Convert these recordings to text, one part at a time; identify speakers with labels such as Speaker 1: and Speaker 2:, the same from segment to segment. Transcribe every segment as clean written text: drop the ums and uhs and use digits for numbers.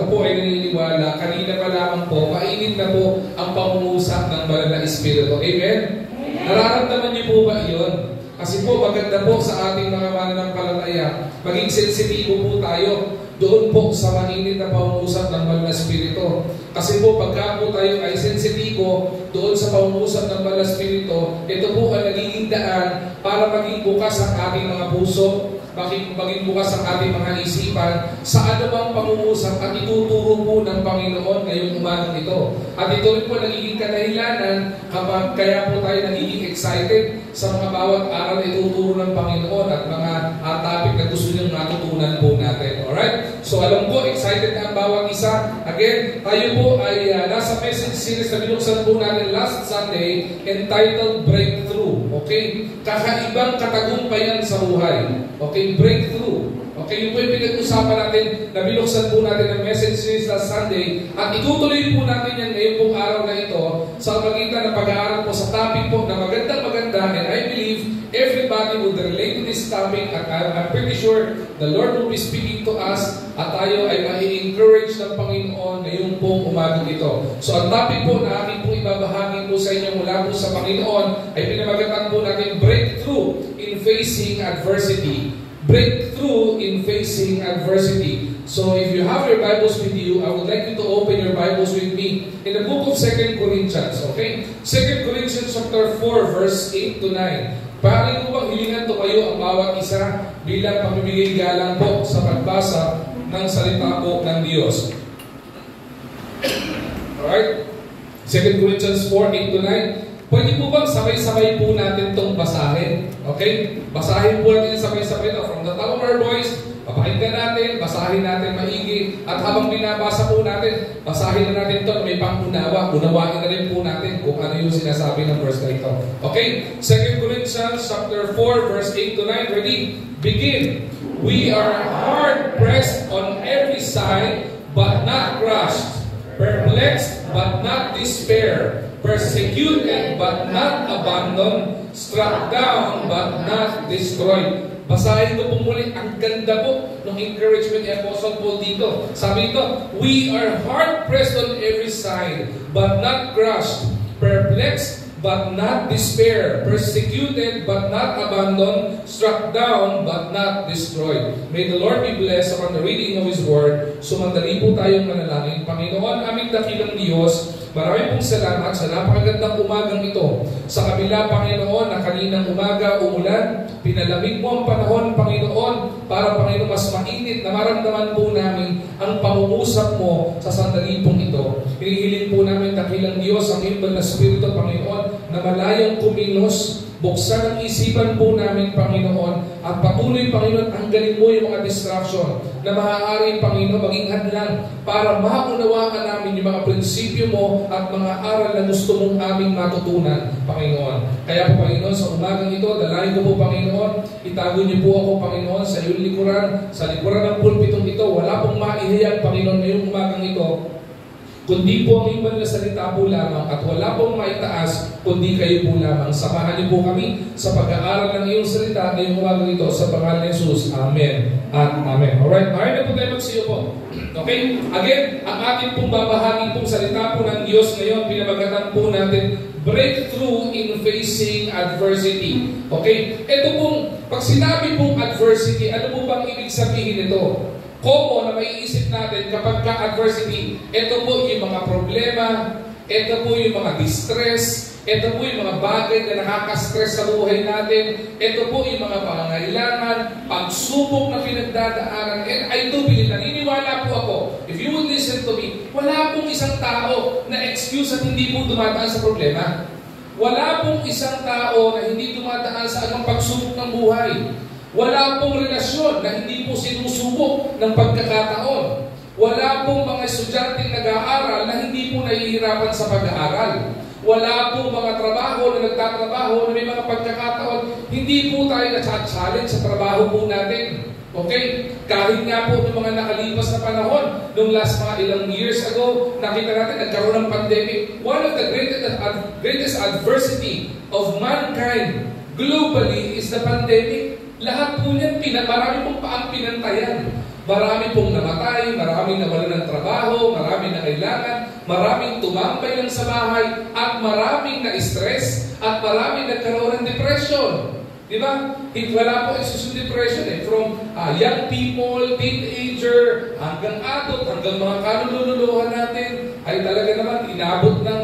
Speaker 1: ako po ay naniniwala, kanina pa lamang po, mainit na po ang pangungusap ng Banal na Espiritu. Amen? Nararamdaman niyo po ba iyon? Kasi po, maganda po sa ating mga mananampalataya, maging sensitibo po tayo doon po sa mainit na pangungusap ng Banal na Espiritu. Kasi po, pagka po tayo ay sensitibo doon sa pangungusap ng Banal na Espiritu, ito po ay nagiging daan para maging bukas ang ating mga puso, maging bukas ang ating mga isipan sa anumang pangungusap at ituturo po ng Panginoon ngayong umagang ito. At ito rin po nagiging kadahilanan kapag kaya po tayo nagiging excited sa mga bawat aral na ituturo ng Panginoon at mga topic na gusto niyang matutunan po natin. Alright? So alam ko, excited na ang bawat isa. Again, tayo po ay nasa message series na binuksan po natin last Sunday entitled Breakthrough. Okay? Kakaibang katagumpayan sa buhay. Okay? Breakthrough. Okay, yung po yung pinag-usapan natin na binuksan po natin ng message series last Sunday at itutuloy po natin yan ngayon pong araw na ito sa magitan ng pag-aaral po sa topic po na maganda and I believe everybody would relate to this topic at I'm pretty sure the Lord will be speaking to us at tayo ay ma-encourage ng Panginoon ngayong pong umagang ito. So ang topic po na aking po ibabahagi po sa inyo mula po sa Panginoon ay pinamagatan po natin Breakthrough in Facing Adversity. Breakthrough in facing adversity. So if you have your Bibles with you, I would like you to open your Bibles with me in the book of 2 Corinthians. Okay? 2 Corinthians chapter 4 verse 8 to 9. Paano po bang hilingan to kayo ang bawat isa bilang pamimigay galang po sa pagbasa ng salita po ng Diyos. Alright? 2 Corinthians 4, 8 to 9. Pwede po bang sabay-sabay po natin itong basahin? Okay? Basahin po natin sabay-sabay na from the top of our voice, papakinggan natin, basahin natin maigi, at habang binabasa po natin, basahin na natin ito na may pangunawa. Unawain na rin po natin kung ano yung sinasabi ng verse na ito. Okay? 2 Corinthians chapter 4, verse 8 to 9. Ready? Begin. We are hard-pressed on every side, but not crushed. Perplexed, but not despair. Persecuted, but not abandoned. Struck down, but not destroyed. Basahin ko po muli. Ang ganda po ng encouragement ni Apostle Paul dito. Sabi ito, we are hard-pressed on every side, but not crushed. Perplexed, but not despair. Persecuted, but not abandoned. Struck down, but not destroyed. May the Lord be blessed upon the reading of His Word. Sumandali po tayong manalangin. Panginoon, aming dakilang Diyos, marami pong salamat sa napakagandang umagang ito. Sa kabila, Panginoon, na kaninang umaga umulan, pinalamig mo ang panahon, Panginoon, para, Panginoon, mas mainit na maramdaman po namin ang pangungusap mo sa sandali pong ito. Hinihiling po namin, dakilang Diyos, ang iyong banal na Espiritu, Panginoon, na malayang kumilos. Buksan ang isipan po namin, Panginoon, at patuloy, Panginoon, tanggalin mo yung mga distraction na maaari, Panginoon, maging hadlang para maunawaan namin yung mga prinsipyo mo at mga aral na gusto mong aming matutunan, Panginoon. Kaya po, Panginoon, sa umagang ito, dalahin ko po, Panginoon, itago niyo po ako, Panginoon, sa iyong likuran, sa likuran ng pulpitong ito. Wala pong maihiyang, Panginoon, ngayong umagang ito, kundi po ang iban na salita po lamang at wala pong maitaas kundi kayo po lamang. Samahan niyo po kami sa pag-aaral ng iyong salita ngayong umagang ito sa pangalan ni Jesus. Amen at Amen. Alright, na po tayo magsiyo po. Okay? Again, ang ating pong babahagi pong salita po ng Diyos ngayon, pinamagatan po natin Breakthrough in Facing Adversity. Okay? Ito pong, pag sinabi pong adversity, ano po bang ibig sabihin ito? Common na maiisip natin kapag ka-adversity, ito po yung mga problema, ito po yung mga distress, ito po yung mga bagay na nakaka-stress sa buhay natin, ito po yung mga pangangailangan, pagsubok na pinagdadaanan. And I do believe, naniniwala po ako, if you would listen to me, wala pong isang tao na excuse at hindi po dumadaan sa problema. Wala pong isang tao na hindi dumadaan sa anong pagsubok ng buhay. Wala pong relasyon na hindi po sinusubok ng pagkakataon. Wala pong mga estudyanteng nag-aaral na hindi po nahihirapan sa pag-aaral. Wala pong mga trabaho na nagtatrabaho na may mga pagkakataon. Hindi po tayo na-challenge sa trabaho po natin. Okay? Kahit nga po ng mga nakalipas na panahon, nung last mga ilang years ago, nakita natin nagkaroon ng pandemic. One of the greatest adversity of mankind globally is the pandemic. Lahat po niyan, marami pong paang pinantayan. Marami pong namatay, marami nawalan ng trabaho, pangangailangan, maraming tumambay lang sa bahay, at maraming na-stress, at maraming nagkaroon ng depression. Di ba? Wala po yung depression from young people, teenager, hanggang adult, hanggang mga kalululuhan natin, ay talaga naman inabot ng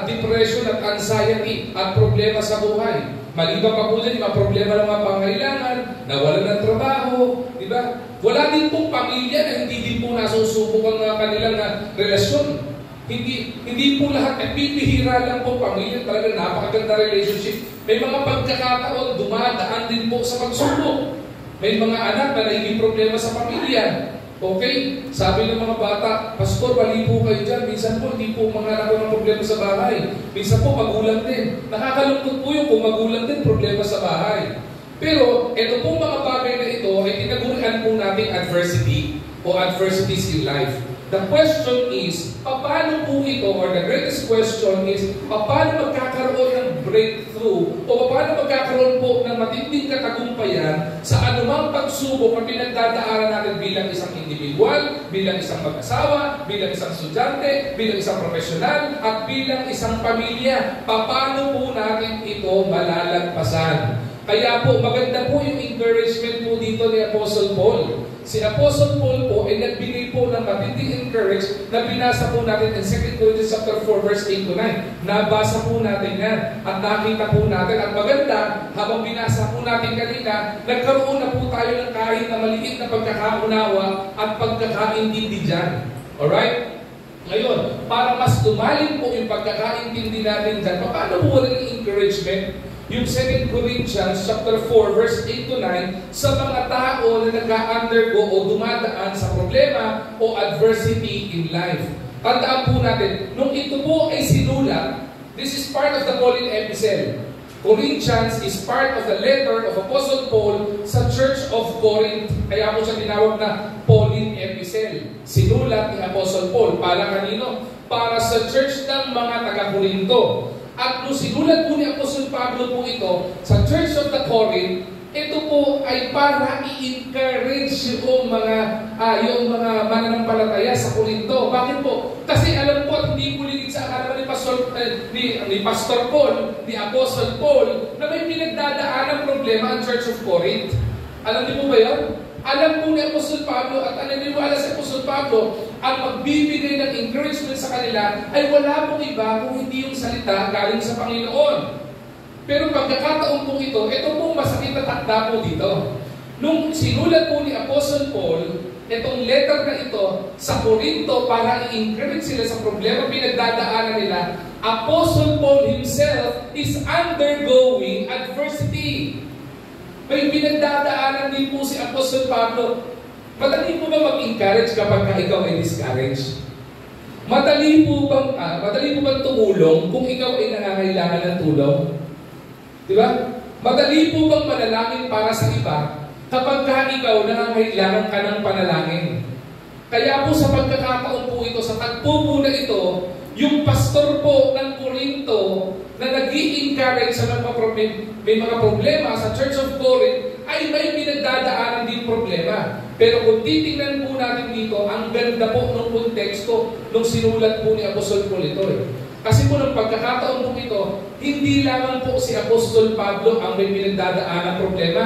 Speaker 1: depression at anxiety at problema sa buhay. Maliban pa po dyan, mga problema ng mga pangailangan, nawalan ng trabaho, di ba? Wala din pong pamilya na hindi din po nasusubok ang kanilang relasyon. Hindi po lahat, bibihira lang po pamilya, talaga napakaganda relationship. May mga pagkakataon, dumadaan din po sa pagsubok. May mga anak na naging problema sa pamilya. Okay? Sabi ng mga bata, Pastor, mali po kayo dyan. Minsan po, hindi po mga anak ng problema sa bahay. Minsan po, magulang din. Nakakalungkot po yung kung magulang din problema sa bahay. Pero, ito pong mga bagay na ito ay tinagurian po natin adversity o adversities in life. The question is, paano po ito, or the greatest question is, paano magkakaroon ng breakthrough o paano magkakaroon po ng matinding katagumpayan sa anumang pagsubok na pinagdadaanan natin bilang isang individual, bilang isang mag-asawa, bilang isang estudyante, bilang isang profesional, at bilang isang pamilya. Paano po natin ito malalagpasan? Kaya po, maganda po yung encouragement po dito ni Apostle Paul. Si Apostle Paul po ay nagbigay po ng matinding encourage na binasa po natin in 2 Corinthians chapter 4 verse 8 to 9. Nabasa po natin yan at nakita po natin. At maganda, habang binasa po natin kanina, nagkaroon na po tayo ng kahit na maliit na pagkakaunawa at pagkakaintindi dyan. Alright? Ngayon, para mas lumalim po yung pagkakaintindi natin dyan, paano po walang encouragement? Yung 2 Corinthians chapter 4 verse 8 to 9 sa mga tao na nag-undergo o dumadaan sa problema o adversity in life. Tandaan po natin, nung ito po ay sinulat, this is part of the Pauline epistle. Corinthians is part of the letter of Apostle Paul sa Church of Corinth. Kaya po siya tinawag na Pauline epistle. Sinulat ni Apostle Paul. Para kanino? Para sa church ng mga taga-Corinto. At nung sinulat po ni Apostle Pablo po ito sa Church of the Corinth, ito po ay para i-encourage yung mga mananampalataya sa Corinto. Bakit po? Kasi alam po at hindi po ligid sa akala ni Pastor Paul, ni Apostle Paul, na may pinagdadaan ng problema ang Church of Corinth. Alam niyo po ba yun? Alam po ni Apostle Pablo at naniniwala si Apostle Pablo ang magbibigay ng encouragement sa kanila ay wala pong iba kung hindi yung salita galing sa Panginoon. Pero pagkakataon po ito pong masakit na takda po dito. Nung sinulat po ni Apostle Paul, itong letter na ito sa Corinto para i-encourage sila sa problema pinagdadaanan nila, Apostle Paul himself is undergoing adversity. May pinagdadaanan din po si Apostle Pablo. Madali po ba mag-encourage kapag ikaw ay discouraged? Madali po bang tumulong kung ikaw ay nangangailangan ng tulong? Di ba? Madali po bang manalangin para sa iba kapag ikaw nangangailangan ka ng panalangin? Kaya po sa pagkakataon po ito, sa tagpo po na ito, yung pastor po ng Corinto na nag-i-encourage sa may mga problema sa Church of Corinth ay may pinagdadaanan din problema. Pero kung titingnan po natin dito, ang ganda po ng konteksto nung sinulat po ni Apostol Paul ito. Kasi po ng pagkakataon po ito, hindi lamang po si Apostol Pablo ang may pinagdadaanan problema.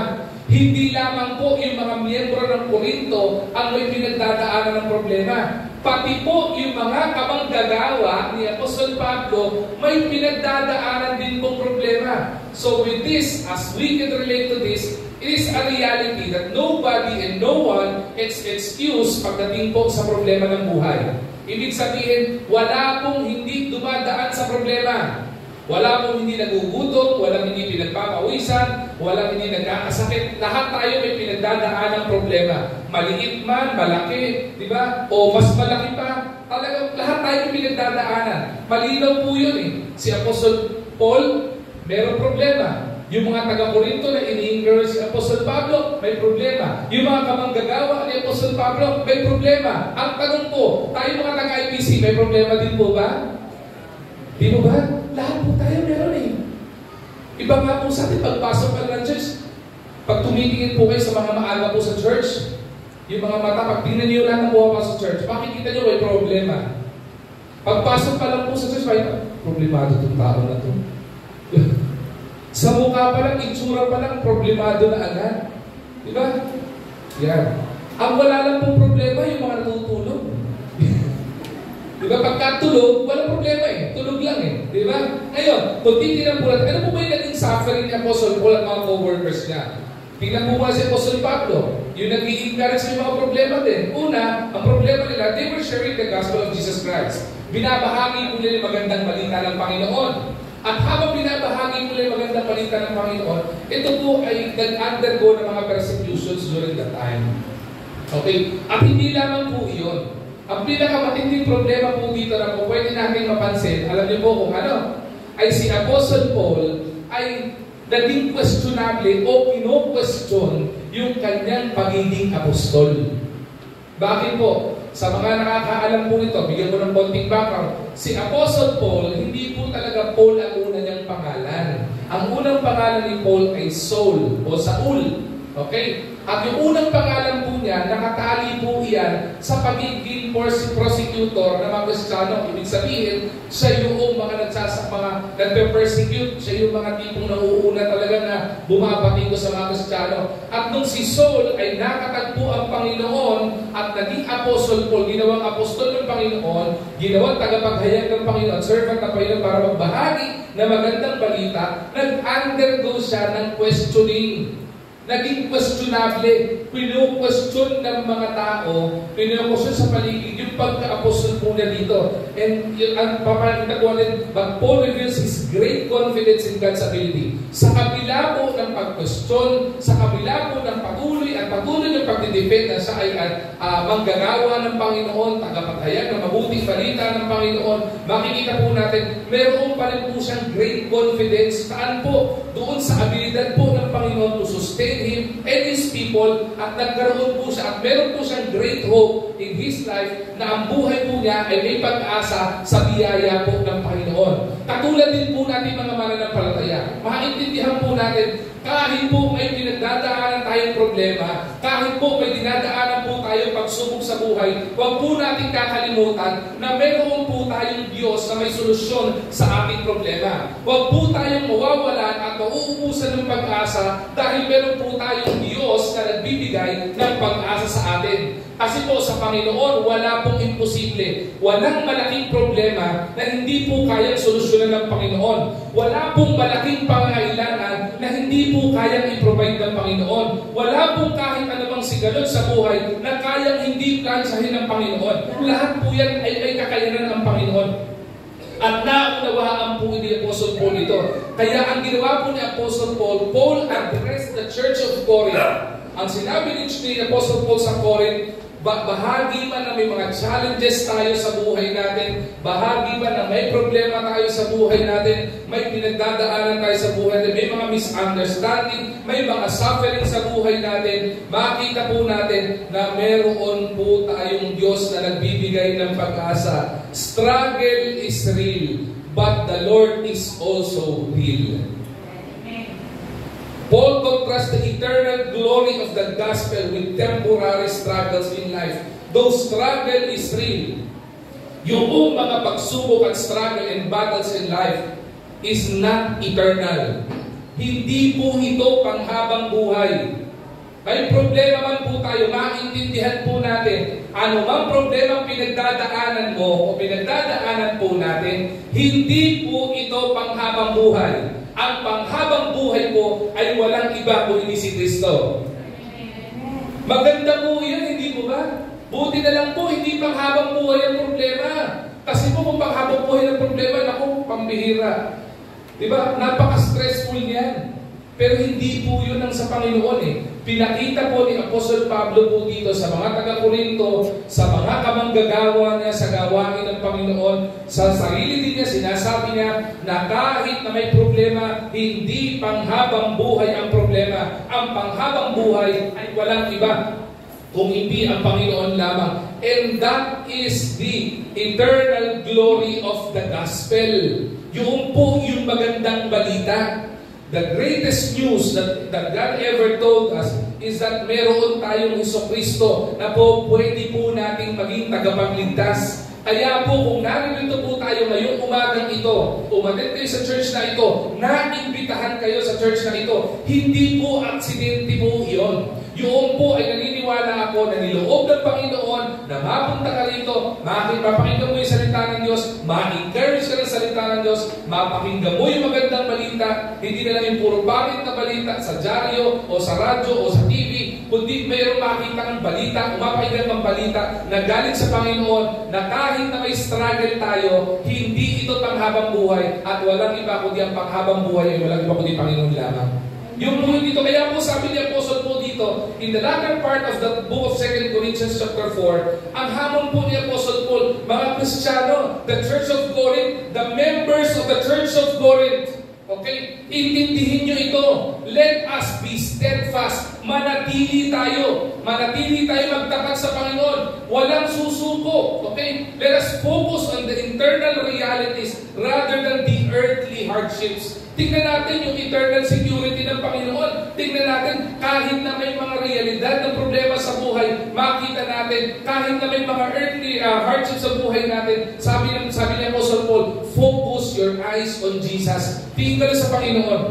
Speaker 1: Hindi lamang po yung mga miyembro ng Corinto ang may pinagdadaanan ng problema. Pati po yung mga kamanggagawa ni Apostol Pablo may pinagdadaanan din pong problema. So with this, as we can relate to this, it is a reality that nobody and no one is excused pagdating po sa problema ng buhay. Ibig sabihin, wala pong hindi dumadaan sa problema. Wala pong hindi nagugutom, walang hindi pinagpapawisan, walang hindi nagkakasakit. Lahat tayo may pinagdadaan ng problema. Maliit man, malaki, di ba? O mas malaki pa. Talagang lahat tayo may pinagdadaanan. Malinaw po yun eh. Si Apostle Paul, meron problema. Yung mga taga-Corinto na ini-encourage si Apostle Pablo, may problema. Yung mga kamanggagawa ni Apostle Pablo, may problema. Ang tanong po, tayo mga taga-IPC, may problema din po ba? Di mo ba? Lahat po tayo meron eh. Iba nga po sa atin, pagpasok ka ng church, pag tumitingin po kayo sa mga maaga po sa church, yung mga mata, pag tingnan niyo lahat ng buha sa church, makikita niyo may problema. Pagpasok pa lang po sa church, problemado itong tao na to. Sa mukha pa lang, itsura pa lang, problemado na agad. Di ba? Yan. Ang wala lang pong problema, yung mga natutulog. Di ba? Pagka tulog, walang problema eh. Tulog lang eh. Di ba? Ngayon, kung titignan po natin, ano po ba yung naging suffering ni Apostle Paul at mga co-workers niya? Tingnan po nga si Apostle Pablo. Yung nag-i-encourage yung mga problema din. Una, ang problema nila, they were sharing the gospel of Jesus Christ. Binabahagi po nila yung magandang balita ng Panginoon. At habang binabahagi mo lang magandang balita ng Panginoon, ito po ay nag-undergo ng mga persecutions during that time. Okay? At hindi lamang po iyon. Ang pinakamatinding problema po dito na po pwede natin mapansin, alam niyo po kung ano, ay si Apostle Paul ay naging questionable o kino-question yung kanyang pagiging apostol. Bakit po? Sa mga nakakaalam po nito, bigyan ko ng konting background. Si Apostle Paul, hindi po talaga Paul ang una niyang pangalan. Ang unang pangalan ni Paul ay Saul o Saul. Okay? At yung unang pangalan po niya, nakatali po iyan sa pagiging prosecutor ng mga Kristiyano. Ibig sabihin, siya yung mga nagpe-persecute, siya yung mga tipong nauuna talaga na bumabatigo sa mga Kristiyano. At nung si Saul ay nakatagpo ang Panginoon at naging Apostle Paul, ginawang apostol ng Panginoon, ginawang tagapaghayag ng Panginoon, servant ng Panginoon para magbahagi ng magandang balita, nag-undergo siya ng questioning. Naging questionable, pinu-question ng mga tao, pinu-question sa paligid yung pagka-apostol po na dito. And ang papalitan ko ulit, but Paul reveals his great confidence in God's ability. Sa kabila po ng pag-question, sa kabila po ng patuloy ng pagdidepend na siya ay manggagawa ng Panginoon, tagapaghayag ng mabuting balita ng Panginoon, makikita po natin, meron pa rin po siyang great confidence. Saan po? Doon sa abilidad po ng Panginoon to sustain him and his people, at nagkaroon po siya at meron po siyang great hope in his life na ang buhay po niya ay may pag-asa sa biyaya po ng Panginoon. Katulad din po natin mga mananampalataya, maintindihan po natin kahit po may pinagdadaanan tayong problema, kahit po may dinadaanan po tayong pagsubok sa buhay, huwag po natin kakalimutan na meron po tayong Diyos na may solusyon sa ating problema. Huwag po tayong mawawalan at mauubusan ng pag-asa dahil meron po tayong Diyos na nagbibigay ng pag-asa sa atin. Kasi po sa Panginoon, wala pong imposible. Walang malaking problema na hindi po kayang solusyonan ng Panginoon. Wala pong malaking pangailangan na hindi po kayang i-provide ng Panginoon. Wala pong kahit anumang sigalot sa buhay na kayang hindi plansahin ng Panginoon. Lahat po yan ay may kakayanan ng Panginoon. At naunawaan po ni Apostle Paul ito. Kaya ang ginawa po ni Apostle Paul, Paul addressed the Church of Corinth. Ang sinabi ni Apostle Paul sa Corinth, bahagi man na may mga challenges tayo sa buhay natin, bahagi man na may problema tayo sa buhay natin, may pinagdadaanan tayo sa buhay natin, may mga misunderstanding, may mga suffering sa buhay natin, makita po natin na meron po tayong Diyos na nagbibigay ng pag-asa. Struggle is real, but the Lord is also real. Paul contrasts the eternal glory of the gospel with temporary struggles in life. Though struggle is real, yung mga pagsubok at struggle and battles in life is not eternal. Hindi po ito panghabang buhay. May problema man po tayo, maintindihan po natin, ano mang problema pinagdadaanan mo o pinagdadaanan po natin, hindi po ito panghabang buhay. Ang panghabang buhay po ay walang iba kundi si Kristo. Maganda po yun, hindi po ba? Buti na lang po, hindi panghabang buhay ang problema. Kasi po kung panghabang buhay ang problema, naku, pambihira. Diba? Napaka-stressful niyan. Pero hindi po yun ang sa Panginoon eh. Pinakita po ni Apostle Pablo po dito sa mga taga-Korinto, sa mga kamanggagawa niya sa gawain ng Panginoon, sa sarili din niya, sinasabi niya na kahit na may problema, hindi panghabang buhay ang problema. Ang panghabang buhay ay walang iba kung hindi ang Panginoon lamang. And that is the eternal glory of the gospel. Yung po yung magandang balita. The greatest news that God ever told us is that meron tayong Jesucristo na po pwede po nating maging tagapagligtas. Kaya po kung narito po tayo ngayong umagang ito, umattend kayo sa church na ito, naimbitahan kayo sa church na ito, hindi po aksidente po iyon. Yun po ay naniniwala ako na niloob ng Panginoon na mapunta ka rito, mapakinggan mo yung salita ng Diyos, ma-encourage ka ng salita ng Diyos, mapakinggan mo yung magandang balita, hindi na lang yung puro pangit na balita sa dyaryo o sa radyo o sa TV, kundi mayroong makita ng balita, mapakinggan ng balita na galing sa Panginoon, na kahit na may struggle tayo, hindi ito panghabang buhay at walang iba kundi ang panghabang buhay ay walang iba kundi Panginoon lamang. Yung buhay dito, kaya po sabi ni Apostle Paul dito, in the latter part of the book of 2 Corinthians chapter 4, ang hamon po ni Apostle Paul, mga Kristiyano, the Church of Corinth, the members of the Church of Corinth, okay, intindihin nyo ito. Let us be steadfast. Manatili tayo magtapat sa Panginoon. Walang susuko. Okay? Let us focus on the internal realities rather than the earthly hardships. Tingnan natin yung eternal security ng Panginoon. Tingnan natin kahit na may mga realidad ng problema sa buhay, makita natin kahit na may mga earthly hardships sa buhay natin. Sabi ni Apostle Paul, focus your eyes on Jesus. Tingin ka lang sa Panginoon.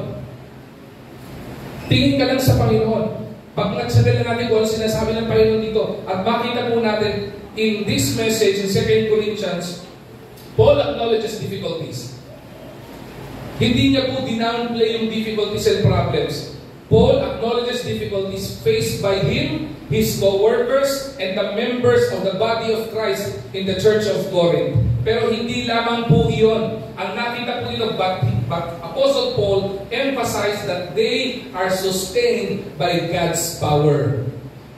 Speaker 1: Tingin ka lang sa Pagngad lang natin kung ano sinasabi ng Panginoon dito. At makita po natin in this message in 2 Corinthians, Paul acknowledges difficulties. Hindi niya po dinownplay yung difficulties and problems. Paul acknowledges difficulties faced by him, his co-workers, and the members of the body of Christ in the Church of Corinth. Pero hindi lamang po iyon. Ang nakita po dito, but Apostle Paul emphasized that they are sustained by God's power.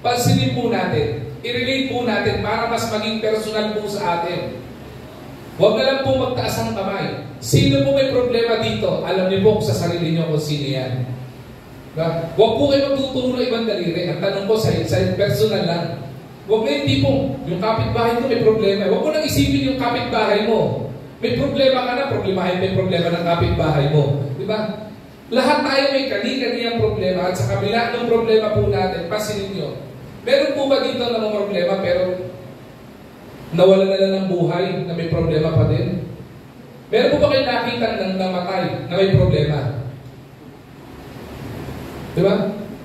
Speaker 1: Pansinin po natin, i-relate po natin para mas maging personal po sa atin. Huwag na lang po magtaas ang kamay. Sino po may problema dito? Alam niyo po sa sarili niyo kung sino yan. Huwag po kayo magtuturo ng ibang daliri. Ang tanong ko sa personal lang. Huwag na yung tipong, yung kapitbahay ko may problema. Huwag mo nang isipin yung kapitbahay mo. May problema ka na, problemahin may problema ng kapitbahay mo. Di ba? Lahat tayo may kani-kaniyang problema at sa kabila ng problema po natin, pasinin nyo. Meron po ba dito na mga problema pero nawala na lang ng buhay na may problema pa din? Meron po ba kayo nakita ng namatay na may problema? Di ba?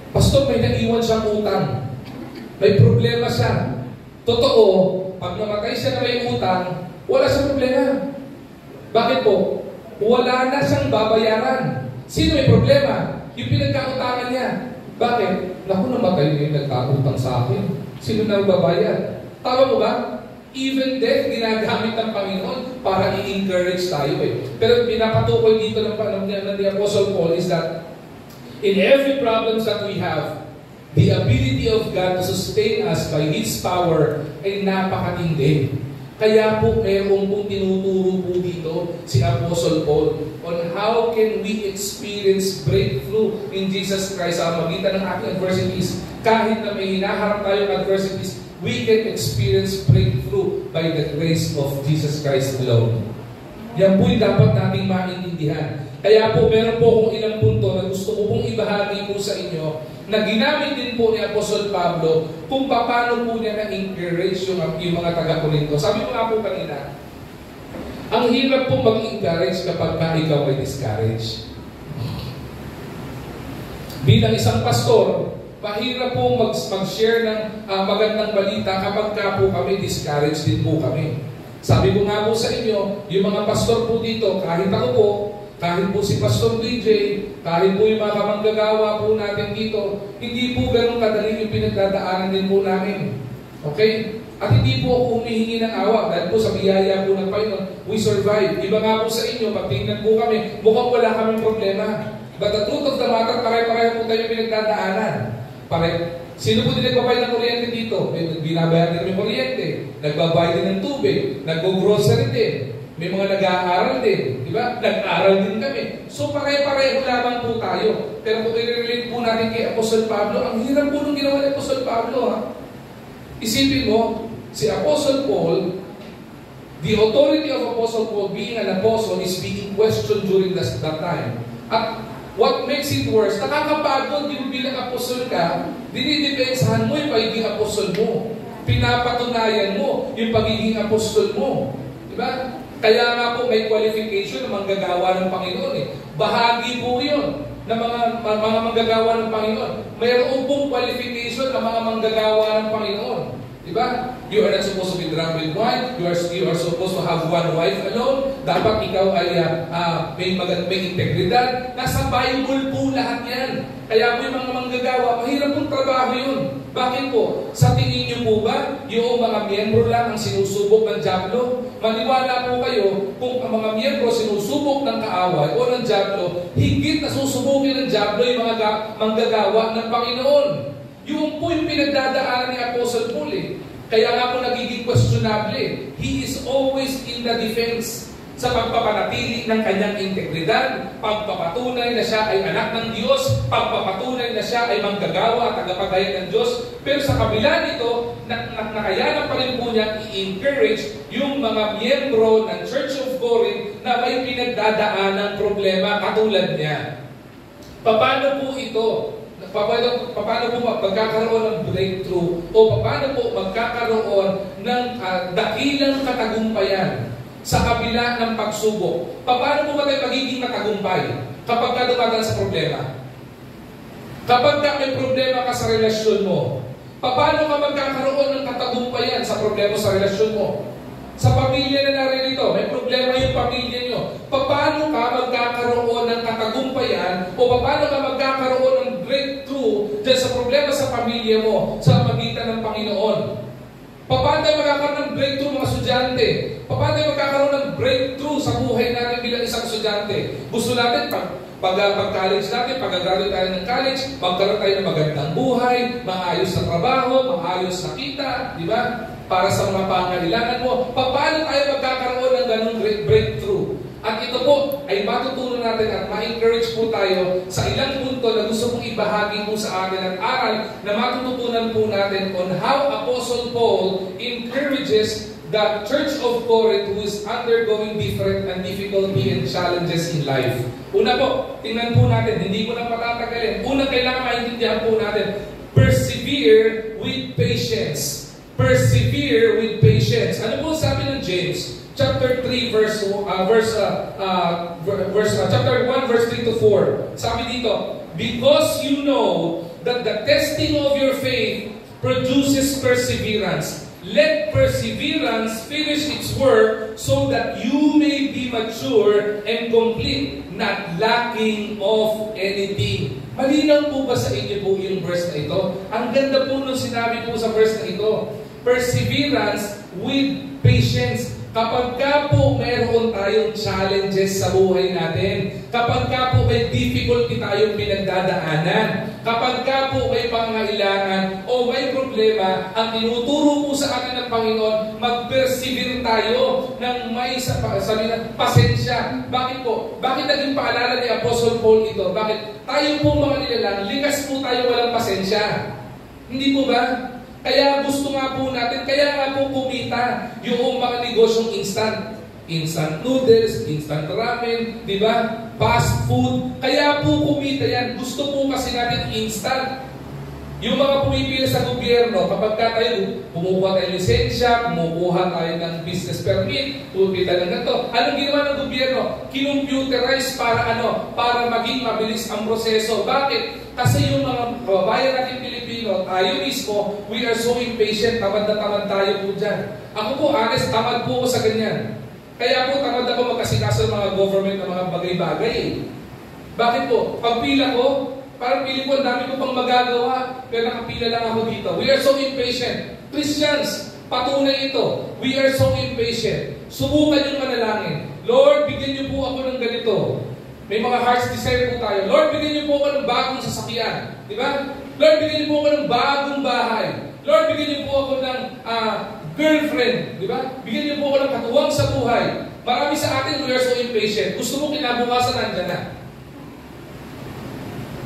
Speaker 1: Pastor, may naiwan siyang utang. May problema siya. Totoo, pag namatay siya na may utang, wala siyang problema. Bakit po? Wala na siyang babayaran. Sino may problema? Yung pinagkautangan niya. Bakit? Naku, namatay niya yung nagkakutang sa akin. Sino na babayad? Tama mo ba? Even death, ginagamit ng Panginoon para i-encourage tayo eh. Pero pinapatukoy dito ng the Apostle Paul is that in every problems that we have, the ability of God to sustain us by His power ay napakatindi. Kaya po mayroong pong tinuturo po dito si Apostle Paul on how can we experience breakthrough in Jesus Christ sa magitan ng ating adversities. Kahit na may hinaharap tayong adversities, we can experience breakthrough by the grace of Jesus Christ alone. Yan po yung dapat nating maintindihan. Kaya po meron po akong ilang punto na gusto ko pong ibahagi po sa inyo na ginamit din po ni Apostol Pablo kung paano po niya na-encourage yung mga taga-Korinto. Sabi ko nga po kanina, ang hirap po mag-encourage kapag ka ikaw ay discourage. Bilang isang pastor, mahirap po mag-share ng magandang balita kapag ka po kami discouraged din po kami. Sabi ko nga po sa inyo, yung mga pastor po dito, kahit ako po, kahit po si Pastor DJ, kahit po yung mga kamanggagawa po natin dito, hindi po ganun kadali yung pinagdadaanan din po namin. Okay? At hindi po ako humihingi ng awa dahil po sa biyaya po ng Panginoon, we survive. Iba nga po sa inyo, pag tingnan po kami, mukhang wala kaming problema. But the truth of the matter, pare-pareho po tayo pinagdadaanan. Sino po din nagbabayad ng kuryente dito? Binabayad din ng kuryente. Nagbabayad din ng tubig. Nag-grocery din. May mga nag-aaral din. Diba? Nag-aaral din kami. So pare-pareho lamang po tayo. Pero kung i-relate po natin kay Apostle Pablo, ang hirap po nung ginawa ni Apostle Pablo. Isipin mo, si Apostle Paul, the authority of Apostle Paul being an apostle is being questioned during that time. At what makes it worse, nakakapagod yung bilang apostol ka, dinidepensahan mo yung pagiging apostol mo. Pinapatunayan mo yung pagiging apostol mo. Diba? Kaya nga po may qualification ng manggagawa ng Panginoon eh. Bahagi po yun ng mga manggagawa ng Panginoon. Mayroon pong qualification ng mga manggagawa ng Panginoon. Diba? You are not supposed to be drunk with wine. You are supposed to have one wife alone. Dapat ikaw ay may integridad. Nasa Bible po lahat yan. Kaya po yung mga manggagawa, mahirap pong trabaho yun. Bakit po? Sa tingin niyo po ba, yung mga miyembro lang ang sinusubok ng dyablo? Maniwala po kayo, kung ang mga miyembro sinusubok ng kaaway o ng dyablo, higit na susubukin ng dyablo yung mga manggagawa ng Panginoon. Yung po yung pinagdadaanan ni Apostle Paul eh. Kaya nga po nagiging questionable. He is always in the defense sa pagpapanatili ng kanyang integridad, pagpapatunay na siya ay anak ng Diyos, pagpapatunay na siya ay manggagawa at tagapagayad ng Diyos. Pero sa kabila nito, nakayanan pa rin po niya i-encourage yung mga miyembro ng Church of Corinth na may pinagdadaanan problema katulad niya. Paano po ito? Paano po magkakaroon ng breakthrough o paano po magkakaroon ng dakilang katagumpayan sa kabila ng pagsubok? Paano po ba tayo magiging matagumpay kapag ka dumagal sa problema? Kapag ka may problema ka sa relasyon mo, paano ka magkakaroon ng katagumpayan sa problema sa relasyon mo? Sa pamilya na naririto, may problema yung pamilya nyo. Paano ka magkakaroon ng katagumpayan o paano ka magkakaroon ng breakthrough dyan sa problema sa pamilya mo sa magitan ng Panginoon? Paano tayo magkakaroon ng breakthrough mga estudyante? Paano tayo magkakaroon ng breakthrough sa buhay natin bilang isang estudyante? Gusto natin pag-college natin, pag-graduate tayo ng college, magkaroon tayo ng magandang buhay, maayos na trabaho, maayos na kita, di ba? Para sa mga pangangailangan mo. Paano tayo magkakaroon ng ganung breakthrough? At ito po ay matutunan natin at ma-encourage po tayo sa ilang punto na gusto kong ibahagi po sa atin at aral na matututunan po natin on how Apostle Paul encourages the Church of Corinth who is undergoing different and difficulty and challenges in life. Una po, tingnan po natin, hindi ko na patatagalin. Una, kailangan maintindihan po natin, persevere with patience. Persevere with patience. Ano po sabi ng James? Chapter 3, chapter 1, verse 3 to 4. Sabi dito, because you know that the testing of your faith produces perseverance. Let perseverance finish its work so that you may be mature and complete, not lacking of anything. Malinaw po ba sa inyo po yung verse na ito? Ang ganda po nung sinabi po sa verse na ito. Perseverance with patience. Kapag ka po mayroon tayong challenges sa buhay natin, kapag ka po may difficulty tayong pinagdadaanan, kapag ka po may pangailangan o may problema, ang tinuturo po sa atin ng Panginoon, mag-persevere tayo ng may pasensya. Bakit po? Bakit naging paalala ni Apostle Paul ito? Bakit? Tayo po mga nilalang, likas po tayo walang pasensya. Hindi po ba? Kaya gusto nga po natin, kaya nga po kumita yung mga negosyong instant. Instant noodles, instant ramen, di ba? Fast food. Kaya po kumita yan. Gusto po kasi natin instant. Yung mga pumipili sa gobyerno, kapag ka tayo kumukuha tayo lisensya, kumukuha tayo ng business permit, pupita ng ganito. Anong ginawa ng gobyerno? Kinomputerize para ano? Para maging mabilis ang proseso. Bakit? Kasi yung mga kababayan natin Pilipino, tayo mismo, we are so impatient, tamad na tamad tayo po dyan. Ako po, honest, tamad po ko sa ganyan. Kaya po, tamad ako magkasikaso ng mga government ng mga bagay-bagay. Bakit po? Pagpila ko, parang pili ko, ang dami ko pang magagawa, pero nakapila lang ako dito. We are so impatient. Christians, patunay ito. We are so impatient. Subukan yung manalangin. Lord, bigyan niyo po ako ng ganito. May mga heart's desire po tayo. Lord, bigyan niyo po ako ng bagong sasakyan. Di ba? Lord, bigyan niyo po ako ng bagong bahay. Lord, bigyan niyo po ako ng girlfriend. Di ba? Bigyan niyo po ako ng katuwang sa buhay. Marami sa atin, we are so impatient. Gusto mo kinabukasan, nandyan na.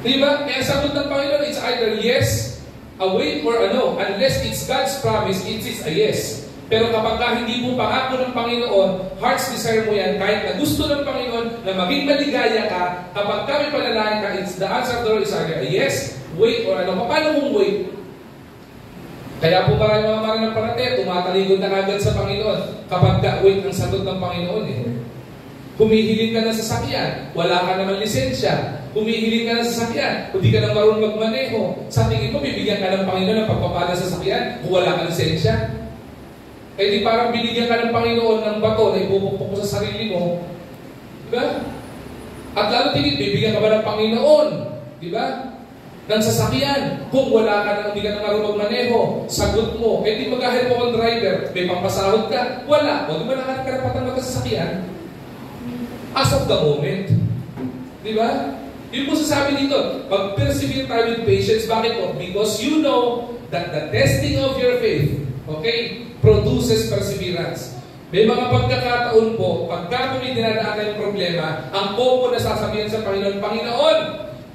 Speaker 1: Diba? Kaya sagot ng Panginoon, it's either yes, a wait, or a no. Unless it's God's promise, it is a yes. Pero kapag hindi mo pangako ng Panginoon, heart's desire mo yan, kahit na gusto ng Panginoon na maging maligaya ka, kapag kami panalangin ka, it's the answer of the Lord is either a yes, wait, or a no. Paano mong wait? Kaya po marami mga mananampalataya, tumatalikod na agad sa Panginoon kapag wait ang sagot ng Panginoon eh. Humihiling ka ng sasakyan, wala ka naman lisensya. Humihiling ka ng sasakyan, hindi ka na marunong magmaneho. Sa tingin mo, bibigyan ka ng Panginoon ng pagpapala sa sasakyan kung wala ka lisensya? Eh di parang binigyan ka ng Panginoon ng bato na ipupukpok mo sa sarili mo. Diba? At lalo tingin, bibigyan ka ba ng Panginoon? Diba? Ng sasakyan. Kung wala ka na, hindi ka na marunong magmaneho, sagot mo, eh di mag-ahel mo kang driver, may pampasahod ka, wala. O di ba nakakarapatan magkasasakyan? As of the moment. Diba? Yung po sasabi dito, mag-persevere tayo with patience. Bakit po? Because you know that the testing of your faith, okay, produces perseverance. May mga pagkakataon po, pagka may dinadaan yung problema, ang po na sasabihin sa Panginoon, Panginoon,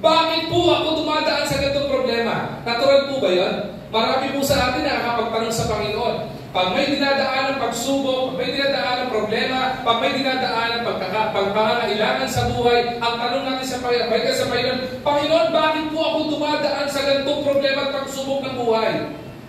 Speaker 1: bakit po ako dumadaan sa ganitong problema? Natural po ba yan? Marami po sa atin nakakapagtanong sa Panginoon. Pag may dinadaan ng pagsubok, pag may dinadaan ng problema, pag may dinadaan ng pagpangangailangan sa buhay, ang tanong natin sa Panginoon, Panginoon, bakit po ako dumadaan sa ganitong problema at pagsubok ng buhay?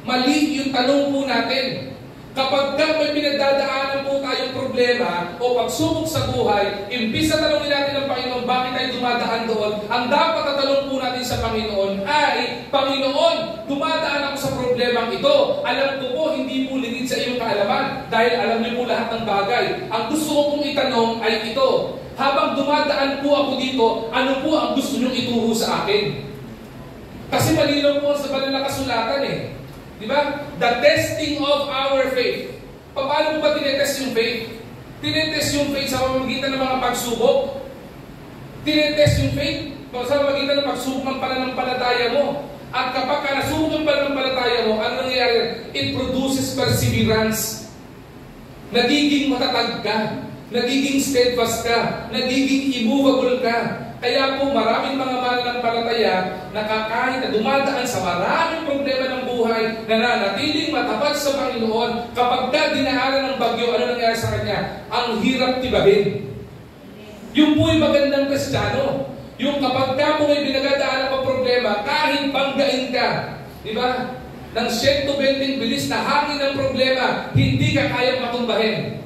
Speaker 1: Mali yung tanong po natin. Kapag may pinagdadaanan po tayong problema o pagsubok sa buhay, imbis na tanongin natin ng Panginoon, bakit tayo dumadaan doon, ang dapat na tanong po natin sa Panginoon ay, Panginoon, dumadaan ako sa problemang ito. Alam ko po, hindi po lingid sa iyong kaalaman dahil alam niyo po lahat ng bagay. Ang gusto ko pong itanong ay ito, habang dumadaan po ako dito, ano po ang gusto niyong ituro sa akin? Kasi malinaw po sa banal na kasulatan eh. Diba? The testing of our faith. Paano mo ba tinetest yung faith? Tinetest yung faith sa pamamagitan ng mga pagsubok. Tinetest yung faith sa pamamagitan ng pagsubok ng pananampalataya mo. At kapag nasubok ang pananampalataya mo, ano nangyayari? It produces perseverance. Nagiging matatag ka. Nagiging steadfast ka. Nagiging immovable ka. Kaya po maraming mga mananampalataya na kahit na dumadaan sa maraming problema ng buhay, nananatiling matapat sa Panginoon, kapag dinaanan ng bagyo, ano nangyari sa kanya? Ang hirap tibagin. Yung po'y magandang Kristiyano. Yung kapag po may binagadaan ng problema, kahit banggain ka, di ba? Ng 120 bilis na hangin ng problema, hindi ka kayang matumbahin.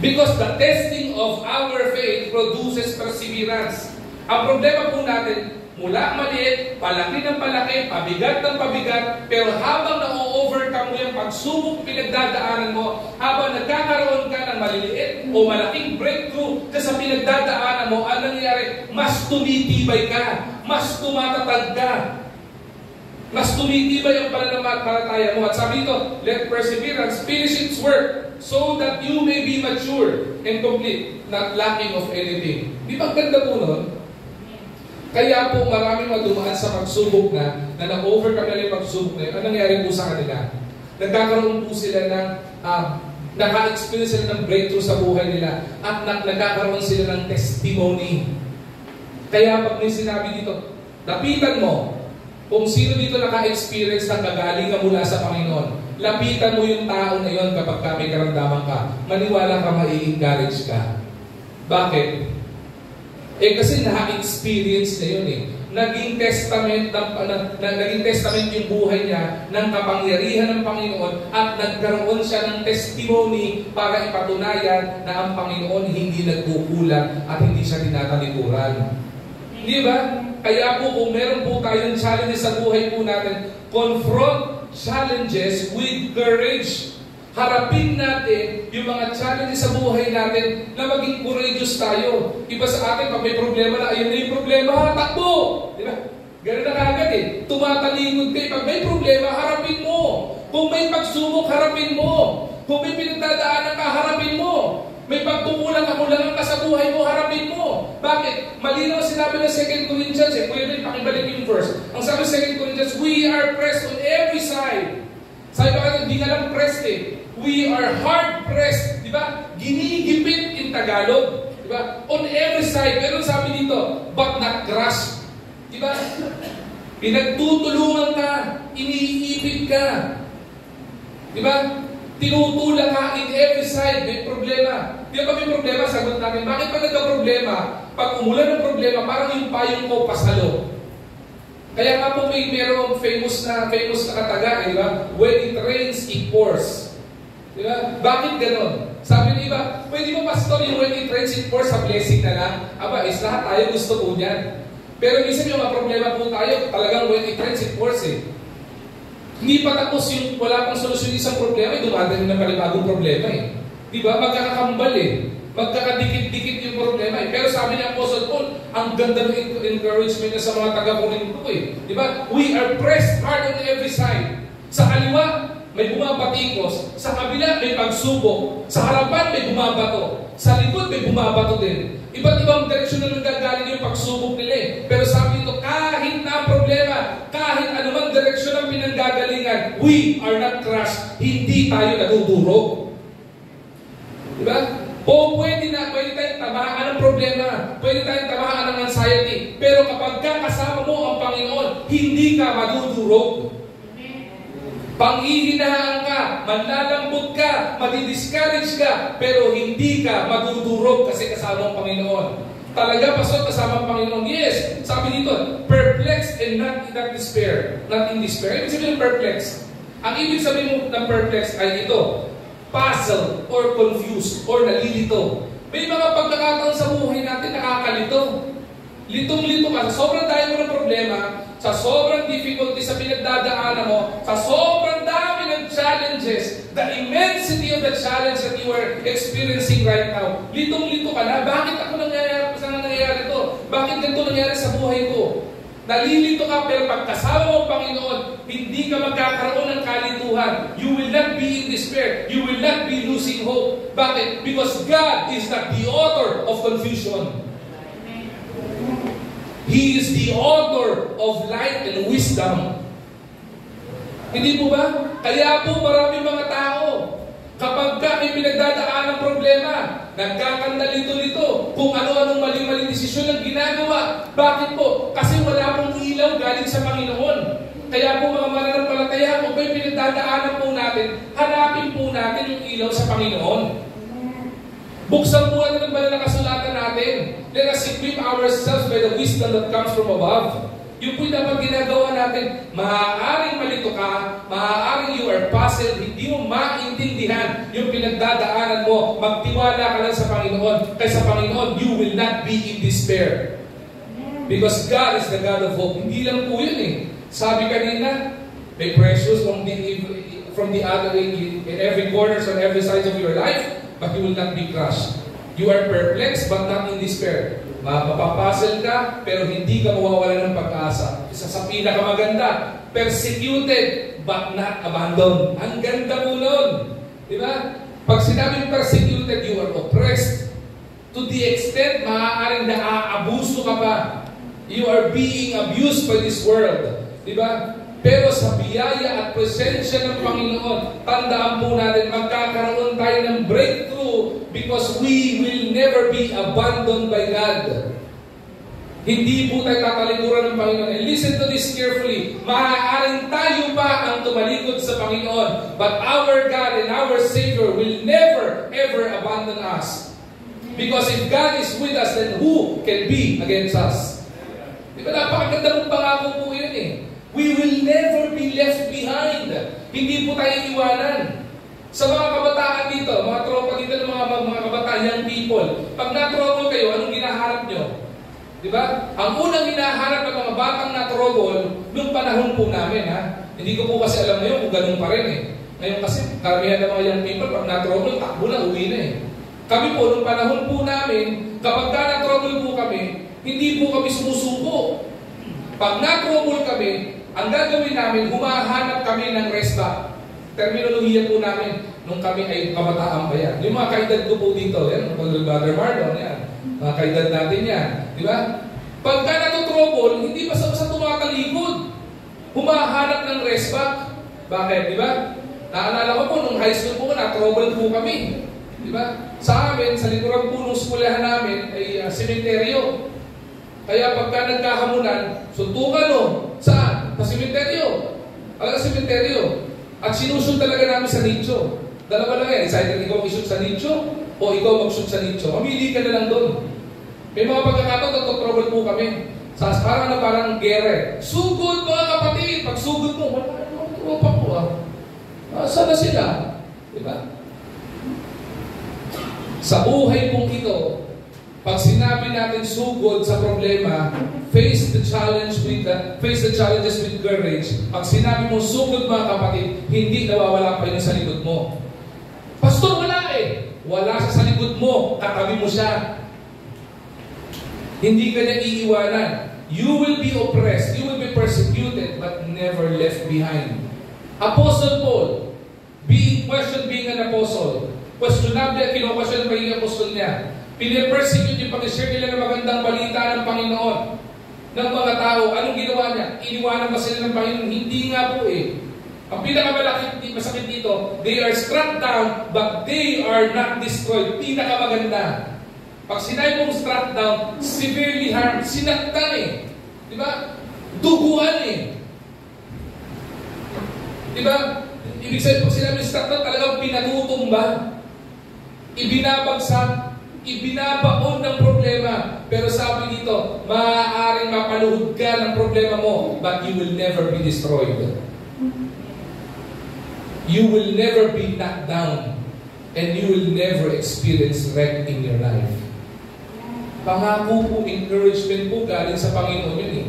Speaker 1: Because the testing of our faith produces perseverance. Ang problema po natin, mula maliit, palaki ng palaki, pabigat ng pabigat, pero habang na-overcome mo yung pagsubok pinagdadaanan mo, habang nagkakaroon ka ng maliliit o malaking breakthrough sa pinagdadaanan mo, ang nangyayari, mas tumitibay ka, mas tumatatag ka, mas tumitibay ang pananampalataya mo. At sabi ito, let perseverance finish its work, so that you may be mature and complete, not lacking of anything. Di ba ganda po nun? Kaya po maraming madumaan sa pagsubok na na-overcome na yung pagsubok na yun. Anong nangyari po sa kanila? Nagkakaroon po sila ng, naka-experience sila ng breakthrough sa buhay nila at nagkakaroon sila ng testimony. Kaya pag may sinabi dito, lapitan mo, kung sino dito naka-experience na kagalingan mula sa Panginoon, lapitan mo yung tao na yun kapag may karamdaman ka. Maniwala ka, mai-encourage ka. Bakit? Kasi na-experience na yun eh. Naging testament yung buhay niya ng kapangyarihan ng Panginoon at nagkaroon siya ng testimony para ipatunayan na ang Panginoon hindi nagkukulang at hindi siya tinatalikuran. Di ba? Kaya po kung meron po tayong challenges sa buhay po natin, confront challenges with courage. Harapin natin yung mga challenges sa buhay natin na maging courageous tayo. Iba sa atin, pag may problema na, ayun na yung problema, takbo! Di ba? Ganun na kagad eh. Tumatalikod kayo. Pag may problema, harapin mo. Kung may pagsubok, harapin mo. Kung may pinagdadaanan ka, harapin mo. May pagkukulang-akulangan ka sa buhay mo, harapin mo. Bakit? Malinaw sinabi ng 2 Corinthians eh. Pwede pakibalik yung verse. Ang sabi ng 2 Corinthians, we are pressed on every side. Sabi ba, hindi nga lang pressed eh. We are hard pressed. Diba? Ginigipit in Tagalog. Diba? On every side. Pero sabi dito, but not crushed. Diba? Pinagtutulungan ka. Iniipit ka. Diba? Tinutulak ka in every side. May problema. Di ba may problema? Sagot natin. Bakit pa nagka-problema? Pag umulan ng problema, parang yung payong ko pasalo. Kaya nga po merong famous na kataga, di ba? When it rains, it pours. Di ba? Bakit ganon? Sabi ni iba, pwede mo pastor yung when it rains, it pours sa blessing na lang? Aba, lahat tayo gusto po niyan. Pero minsan yung mga problema po tayo, talagang when it rains, it pours eh. Hindi pa tapos yung wala pang solusyon yung isang problema, dumadating ng panibagong problema eh. Di ba? Magkakakambal eh. Magkakadikit-dikit yung problema eh. Pero sabi ni Apostle Paul, ang ganda ng encouragement niya sa mga taga-Corinto eh. Di ba? We are pressed hard on every side. Sa kaliwa, may bumabatikos. Sa kabila, may pagsubok. Sa harapan, may bumabato. Sa likod, may bumabato din. Iba't ibang direksyon na nanggagaling yung pagsubok nila eh. Pero sabi nito, kahit na problema, kahit anumang direksyon ang pinanggagalingan, we are not crushed. Hindi tayo nadudurog. Diba? O pwede tayong tamaan ng problema, pwede tayong tamaan ng anxiety, pero kapag kasama mo ang Panginoon, hindi ka madudurog. Panghihinahan ka, manlalambot ka, madidiscourage ka, pero hindi ka madudurog kasi kasama ang Panginoon. Talaga, pastor, kasama ang Panginoon? Yes. Sabi dito, perplexed and not despair. Not in despair. Ibig sabihin perplexed. Ang ibig sabihin ng perplexed ay ito, puzzled or confused or nalilito. May mga pagkakataon sa buhay natin nakakalito. Litong-lito ka. Sa sobrang dami mo ng problema, sa sobrang difficulty sa pinagdadaanan mo, sa sobrang dami ng challenges, the immensity of the challenge that you are experiencing right now, litong-lito ka na. Bakit ako nangyayari ito? Bakit ganito nangyayari sa buhay ko? Nalilito ka, pero pagkasama mo ang Panginoon, hindi ka magkakaroon ng kalituhan. You will not be in despair. You will not be losing hope. Bakit? Because God is not the author of confusion. He is the author of light and wisdom. Hindi po ba? Kaya po marami mga tao, kapag may pinagdadaan ng problema, nagkakandalito-lito kung ano-anong mali-mali desisyon ang ginagawa. Bakit po? Kasi wala pong ilaw galing sa Panginoon. Kaya po mga mananampalataya, kung may pinagdadaanan po natin, hanapin po natin yung ilaw sa Panginoon. Buksan po natin ang banal na kasulatan natin. Let us equip ourselves by the wisdom that comes from above. Yung po dapat ginagawa natin, maaaring malito ka, maaaring you are puzzled, hindi mo maintindihan yung pinagdadaanan mo, magtiwala ka lang sa Panginoon. Kaya sa Panginoon, you will not be in despair. Because God is the God of hope. Hindi lang po yun eh. Sabi kanina, may precious from the other in every corners on every side of your life, but you will not be crushed. You are perplexed but not in despair. Mapapapuzzle ka, pero hindi ka mawawala ng pag-asa. Isa sa pinakamaganda, persecuted but not abandoned. Ang ganda mo nun. Di ba? Pag sinabing persecuted, you are oppressed. To the extent, maaaring naaabuso ka pa. You are being abused by this world. Di ba? Pero sa biyaya at presensya ng Panginoon, tandaan po natin, magkakaroon tayo ng breakthrough because we will never be abandoned by God. Hindi po tayo tatalikuran ng Panginoon. And listen to this carefully. Maaaring tayo pa ang tumalikod sa Panginoon, but our God and our Savior will never, ever abandon us. Because if God is with us, then who can be against us? Di ba napakaganda mong pangako po yun eh. We will never be left behind. Hindi po tayo iwanan. Sa mga kabataan dito, mga tropa dito ng mga kabataan, young people, pag na-trouble kayo, anong ginaharap nyo? Diba? Ang unang hinaharap ng mga batang na-trouble, nung panahon po namin, ha? Hindi ko po kasi alam ngayon kung ganun pa rin eh. Ngayon kasi, karamihan ng mga young people, pag na-trouble, takbo na, uwi na eh. Kami po, nung panahon po namin, kapag na-trouble po kami, hindi po kami sumusuko. Pag na-trouble kami, ang gagawin namin, humahanap kami ng rest back. Terminolohiya po namin, nung kami ay kabataan pa yan. Yung mga kaedad ko po dito, yan, Brother Marlon, yan. Mga kaedad natin yan. Di ba? Pagka natutrouble, hindi basta-basta tumatalikod. Humahanap ng rest back. Bakit? Di ba? Naalala ko po, nung high school po, na-trouble po kami. Di ba? Sa amin, sa likuran po nung skulahan namin, ay sementeryo. Kaya pagka nagkahamunan, suntukan o. Saan? Sa sementeryo. Sa sementeryo. At sinushoot talaga namin sa nicho. Dalawa lang yan. Either ikaw mag-shoot sa nicho o ikaw mag-shoot sa nicho. Mamili ka na lang doon. May mga pagkakataon, nagtotrouble po kami. Parang gere. Sugod mga kapatid. Pag sugod mo, wala namang tropa ko Saan na sila? Diba? Sa buhay pong ito, pag sinabi natin sugod sa problema, face the challenges with courage. Pag sinabi mo sugod mga kapatid, hindi nawawala pa yun sa likod mo. Pastor, wala Wala siya sa likod mo, katabi mo siya. Hindi ka niya iiwanan. You will be oppressed, you will be persecuted, but never left behind. Apostle Paul, being questioned being an apostle, questionable, kino-question pa yung apostle niya. Pinipersecute yung pag-share nila ng magandang balita ng Panginoon, ng mga tao. Anong ginawa niya? Iniwanan ba sila ng Panginoon? Hindi nga po Ang masakit dito, they are struck down, but they are not destroyed. Pinakamaganda. Pag sinabi mong struck down, severely harmed, sinaktan Diba? Duguan Diba? Ibig sabihin, pag sinabi struck down, talagang pinatutumba. Ibinabagsak, ibinabaon ng problema. Pero sabi dito, maaaring mapaluhod ka ng problema mo, but you will never be destroyed. You will never be knocked down, and you will never experience wreck in your life. Pangako po, encouragement po galing sa Panginoon yun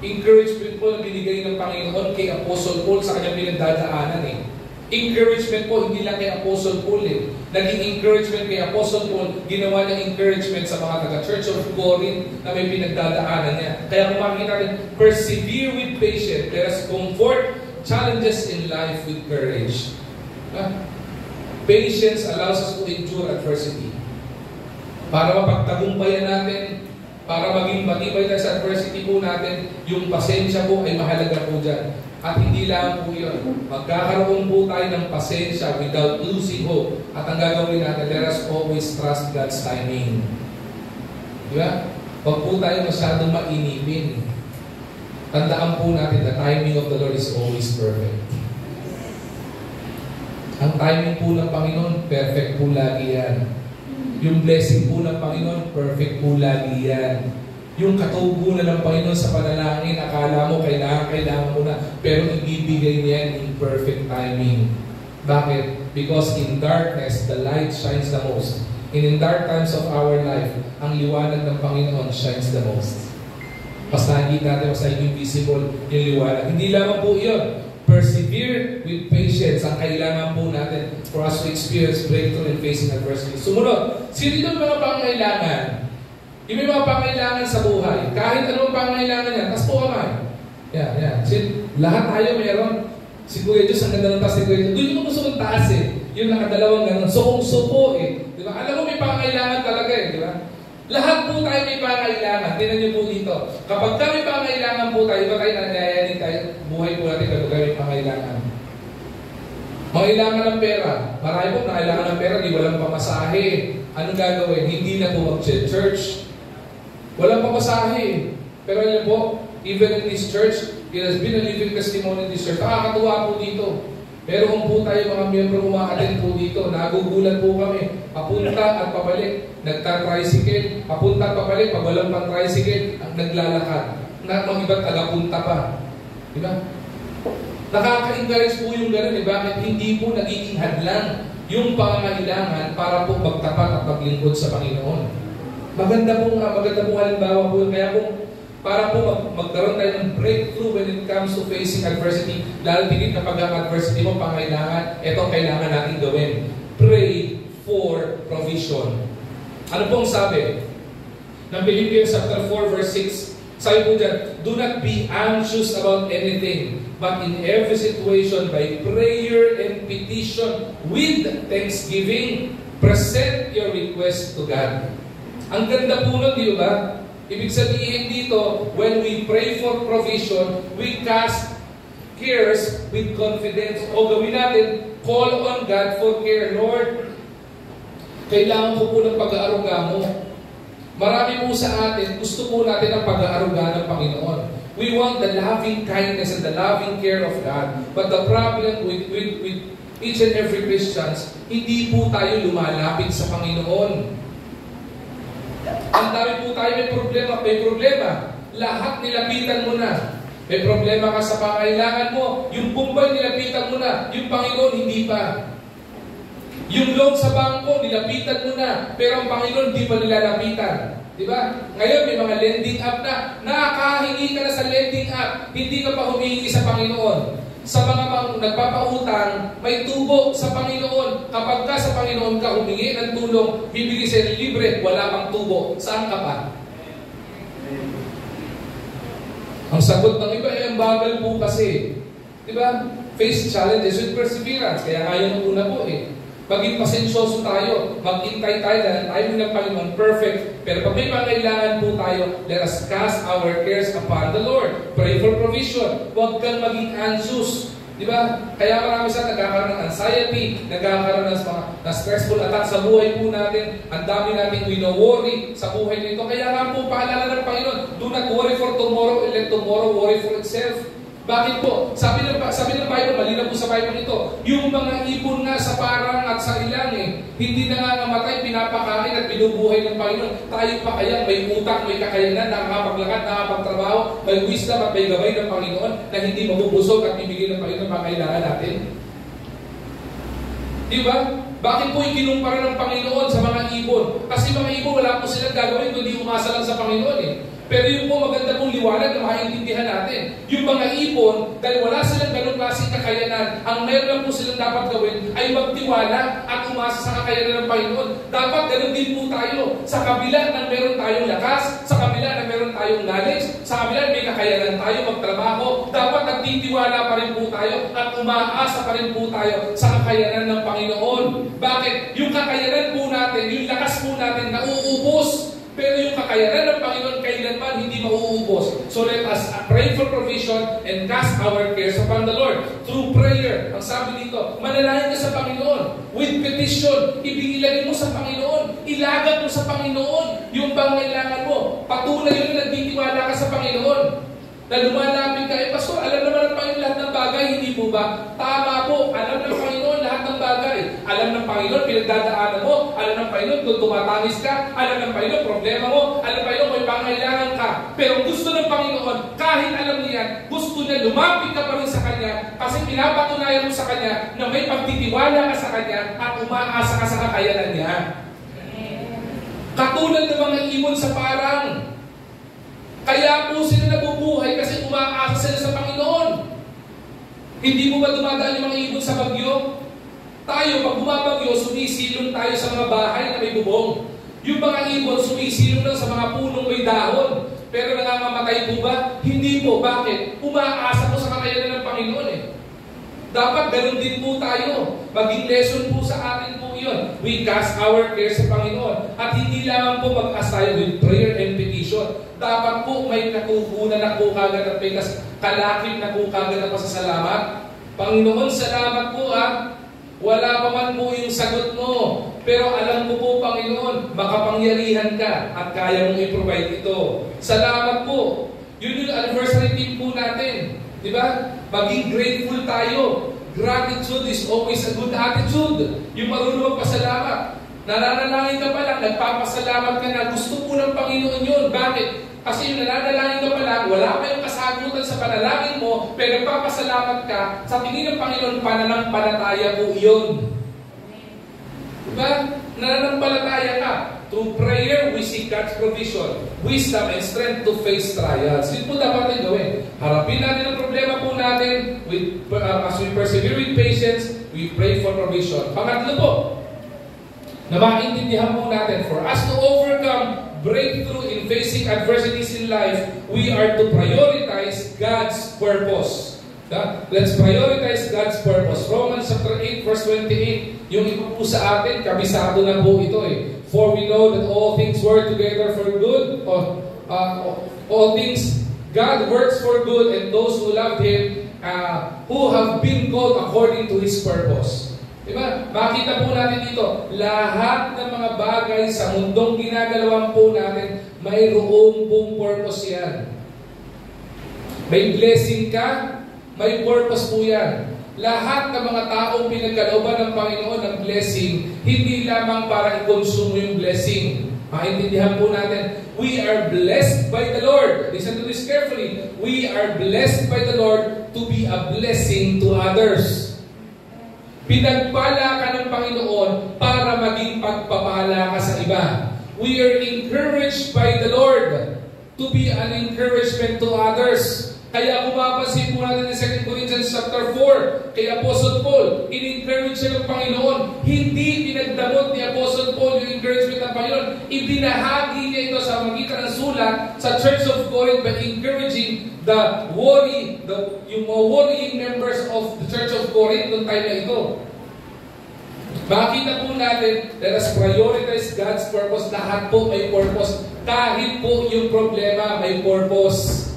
Speaker 1: Encouragement po na binigay ng Panginoon kay Apostle Paul sa kanyang pinagdadaanan Encouragement po, hindi lang kay Apostle Paul Naging encouragement kay Apostle Paul, ginawa niya encouragement sa mga taga-Church of Corinth na may pinagdadaanan niya. Kaya kung makikita natin, persevere with patience, let us comfort challenges in life with courage. Patience allows us to endure adversity. Para mapagtagumpayan natin, para maging matibay tayo sa adversity po natin, yung pasensya po ay mahalaga po dyan. At hindi lang po yun. Magkakaroon po tayo ng pasensya without losing hope. At ang gagawin natin, let us always trust God's timing. Diba? Huwag po tayo masyadong mainipin. Tandaan po natin, the timing of the Lord is always perfect. Ang timing po ng Panginoon, perfect po lagi yan. Yung blessing po ng Panginoon, perfect po lagi yan. Yung katugunan ng Panginoon sa panalangin, akala mo kailangan mo na, pero ibibigay niya in perfect timing. Bakit? Because in darkness, the light shines the most. And in dark times of our life, ang liwanag ng Panginoon shines the most. Basta hindi natin masayang invisible yung liwanag. Hindi lamang po yun. Persevere with patience ang kailangan po natin for us to experience breakthrough and facing adversity. Sumunod, sino dito mga pangailangan? Yung may mga pangailangan sa buhay. Kahit anong pangailangan niya, tas po kamay. Yan. Lahat tayo meron. Si Kuya Diyos, ang ganda ng taas ni Kuya Diyos. Doon yung gusto mong taas Yung nakadalawang ganun. Sukong-suko Diba? Alam mo may pangailangan talaga Diba? Lahat po tayo may pangailangan. Tingnan niyo po dito. Kapag kami pangailangan po tayo, iba tayo nangyayari tayo. Buhay po natin kapag kami pangailangan. Mangailangan ng pera. Marami po nakailangan ng pera, di walang pamasahe. Anong gagawin? Hindi na po mag-church. Walang pamasahe. Pero alam po, even in this church, it has been a living testimony in this church. Nakakatuwa po dito. Meron po tayo mga miyembro umaattend po dito. Nagugulat po kami. Papunta at pabalik. Nagta-tricycle. Papunta at pabalik. Pag walang pang-tricycle, naglalakad. Mga iba't tagapunta pa. Diba? Nakaka-encourage po yung gano'n. Bakit hindi po nagiging hadlang yung pangangailangan para po magtapat at maglingkod sa Panginoon. Maganda po halimbawa po. Kaya po, para po magkaroon tayo ng breakthrough when it comes to facing adversity, lalo tigit kapag ang adversity mo pangailangan, ito kailangan natin gawin. Pray for provision. Ano pong sabi? Ng Philippians chapter 4 verse 6, sabi po dyan, do not be anxious about anything, but in every situation, by prayer and petition, with thanksgiving, present your request to God. Ang ganda po nun, di ba? Ibig sabihin dito, when we pray for provision, we cast cares with confidence. O gawin natin, call on God for care. Lord, kailangan ko po ng pag-aaruga mo. Marami po sa atin, gusto po natin ang pag-aaruga ng Panginoon. We want the loving kindness and the loving care of God. But the problem with each and every Christians, hindi po tayo lumalapit sa Panginoon. Ang dami po tayo may problema. lahat nilapitan mo na. May problema ka sa pangailangan mo, yung Bombay nilapitan mo na, yung Panginoon hindi pa. Yung loan sa bangko, nilapitan mo na, pero ang Panginoon hindi pa nilalapitan. Diba? Ngayon may mga lending app na, nakakahingi ka na sa lending app, hindi ka pa humingi sa Panginoon. Sa mga nagpapautang, may tubo sa Panginoon. Kapag ka sa Panginoon ka humingi ng tulong, bibigay sa'yo libre, wala pang tubo. Saan ka pa? Ang sagot ng iba ay ang bagal po kasi. Diba? Face challenges with perseverance. Kaya kaya ng una po eh. Maging pasensyoso tayo. Maghintay tayo dahil tayo ng Panginoon perfect. Pero pag may pangailangan po tayo, let us cast our cares upon the Lord. Pray for provision. Huwag kang maging anxious. Diba? Kaya marami sa nagkakaroon ng anxiety, nagkakaroon ng mga stressful attack sa buhay po natin. Ang dami natin wino-worry sa buhay nito. Kaya nga po, paalala ng Panginoon, do not worry for tomorrow, let tomorrow worry for itself. Bakit po? Sabi ng Bible, malinaw po sa Bible ito, yung mga ibon nga sa parang at sa ilang hindi nangangamatay, pinapakain at binubuhay ng Panginoon. Tayo pa kaya may utak, may kakayanan, nakakapaglakad, nakakapagtrabaho, may wisdom at may gabay ng Panginoon na hindi mabubusog at bibigyan ng Panginoon ang pangailangan natin? Diba? Bakit po ikinumpara ng Panginoon sa mga ibon? Kasi mga ibon, wala po silang gagawin kundi umasa lang sa Panginoon eh. Pero yung po maganda pong liwanag na makaintindihan natin. Yung mga ibon, dahil wala silang ganong klaseng kakayanan, ang meron lang po silang dapat gawin ay magtiwala at umasa sa kakayanan ng Panginoon. Dapat ganun din po tayo. Sa kabila ng meron tayong lakas, sa kabila ng meron tayong knowledge, sa kabila may kakayanan tayo magtrabaho, dapat nagtitiwala pa rin po tayo at umaasa pa rin po tayo sa kakayanan ng Panginoon. Bakit? Yung kakayanan po natin, yung lakas po natin nauubos. Pero yung kakayanan ng Panginoon kailanman hindi mauubos. So let us pray for provision and cast our cares upon the Lord. Through prayer, ang sabi dito, manalangin ka sa Panginoon. With petition, ibigilagin mo sa Panginoon. Ilagak mo sa Panginoon yung pangailangan mo. Patunay yun na nagtitiwala ka sa Panginoon. Na lumalapit ka, Pastor, alam naman ng Panginoon lahat ng bagay, hindi po ba? Tama po, alam ng Panginoon lahat ng bagay. Alam ng Panginoon, pinagdadaanan mo. Alam ng Panginoon, kung tumatangis ka. Alam ng Panginoon, problema mo. Alam ng Panginoon, may pangailangan ka. Pero gusto ng Panginoon, kahit alam niya, gusto niya lumapit ka pa rin sa Kanya kasi pinapatunayan mo sa Kanya na may pagtitiwala ka sa Kanya at umaasa ka sa kakayanan niya. Katulad ng mga ibon sa parang. Kaya po sila nabubuhay kasi umaasa sila sa Panginoon. Hindi mo ba dumadaan yung mga ibon sa bagyo? Tayo, pag bumabagyo, sumisilong tayo sa mga bahay na may bubong. Yung mga ibon, sumisilong lang sa mga punong may dahon. Pero nangangamatay po ba? Hindi po. Bakit? Umaasa po sa kakayanan ng Panginoon eh. Dapat ganun din po tayo. Maging lesson po sa atin po yun. We cast our cares sa Panginoon. At hindi lamang po mag-ask tayo with prayer and petition. Dapat po may nakukunan na po kagad at may kalakip na po kagad na pasasalamat. Panginoon, salamat po Wala pa man po yung sagot mo. Pero alam ko po, Panginoon, makapangyarihan ka at kaya mong i-provide ito. Salamat po. Yun yung anniversary team po natin. Diba? Maging grateful tayo. Gratitude is always a good attitude. Yung marunong magpasalamat. Nananalangin ka pa lang, nagpapasalamat ka na. Gusto po ng Panginoon yun. Bakit? Kasi yung nananalangin ka pa lang, wala pa yung kasagutan sa panalangin mo, pero nagpapasalamat ka, sa tingin ng Panginoon, pananampalataya po yun. Diba? Nananampalataya ka. Through prayer, we seek God's provision, wisdom, and strength to face trials. Yun po dapat natin gawin. Harapin natin ang problema po natin. As we persevere with patience, we pray for provision. Pangatlo po, na maintindihan po natin, for us to overcome breakthrough in facing adversities in life, we are to prioritize God's purpose. Let's prioritize God's purpose. Romans chapter 8, verse 28. Yung iba po sa atin, kabisado na po ito eh. For we know that all things work together for good. All things, God works for good, and those who love Him, who have been called according to His purpose. Diba? Makita po natin dito, lahat ng mga bagay sa mundong ginagalawan po natin, mayroong pong purpose yan. May blessing ka, may purpose po yan. lahat ng mga taong pinagkalooban ng Panginoon ng blessing, hindi lamang para i-consume yung blessing. Maintindihan po natin, we are blessed by the Lord. Listen to this carefully. We are blessed by the Lord to be a blessing to others. Pinagpala ka ng Panginoon para maging pagpapala ka sa iba. We are encouraged by the Lord to be an encouragement to others. Kaya kung mapapansin po natin in 2 Corinthians chapter 4, kay Apostle Paul, in-encourage siya ng Panginoon. Hindi pinagdamot ni Apostle Paul yung encouragement ng Panginoon. Ibinahagi niya ito sa magitan ng sulat sa Church of Corinth by encouraging yung mga worrying members of the Church of Corinth noong time na ito. Makita po natin, let us prioritize God's purpose. Lahat po may purpose. Kahit po yung problema may purpose.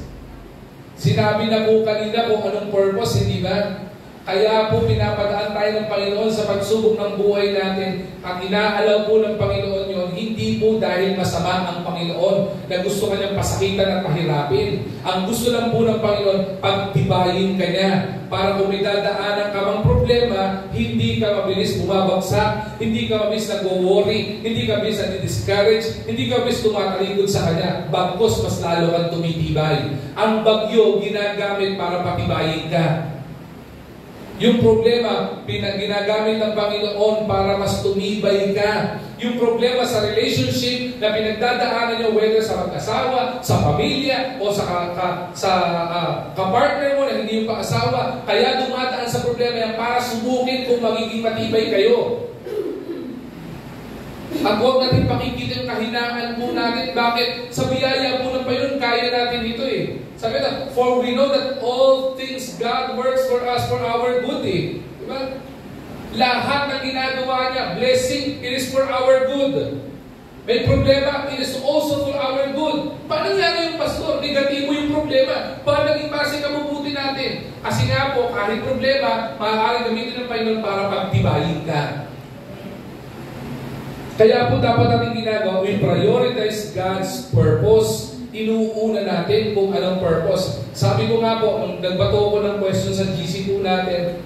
Speaker 1: Sinabi na po kanina kung anong purpose, hindi ba? Kaya po pinapadaan tayo ng Panginoon sa pagsubok ng buhay natin at inaalaw po ng Panginoon yun, hindi po dahil masama ang Panginoon na gusto kanyang pasakitan at pahirapin. Ang gusto lang po ng Panginoon, pagtibayin kanya para kung may dadaanan ka mang problema, hindi ka mabilis bumabagsak, hindi ka mabilis nag-worry, hindi ka mabilis nag-discourage, hindi ka mabilis tumatalikod sa kanya. Bagkos, mas lalo kang tumitibay. Ang bagyo, ginagamit para patibayin ka. Yung problema, ginagamit ng Panginoon para mas tumibay ka. Yung problema sa relationship na pinagdadaanan nyo, whether sa mag-asawa, sa pamilya, o sa kapartner mo na hindi yung pa-asawa, kaya dumadaan sa problema yan para subukin kung magiging matibay kayo. At huwag natin pakikita yung kahinaan po natin. Bakit? Sa biyaya po ng Panginoon, kaya natin ito eh. Sabi na, for we know that all things God works for us for our good eh. Diba? Lahat ng ginagawa niya, blessing, it is for our good. May problema, it is also for our good. Paano nangyari yung pastor? Negatibo yung problema. Paano naging base kabubuti natin? Kasi nga po, kahit problema, maaaring gamitin ng Panginoon para pagtibayin ka. Kaya po dapat natin ginagawa, we prioritize God's purpose. Inuuna natin kung anong purpose. Sabi ko nga po, nagbato ko ng question sa GC po natin,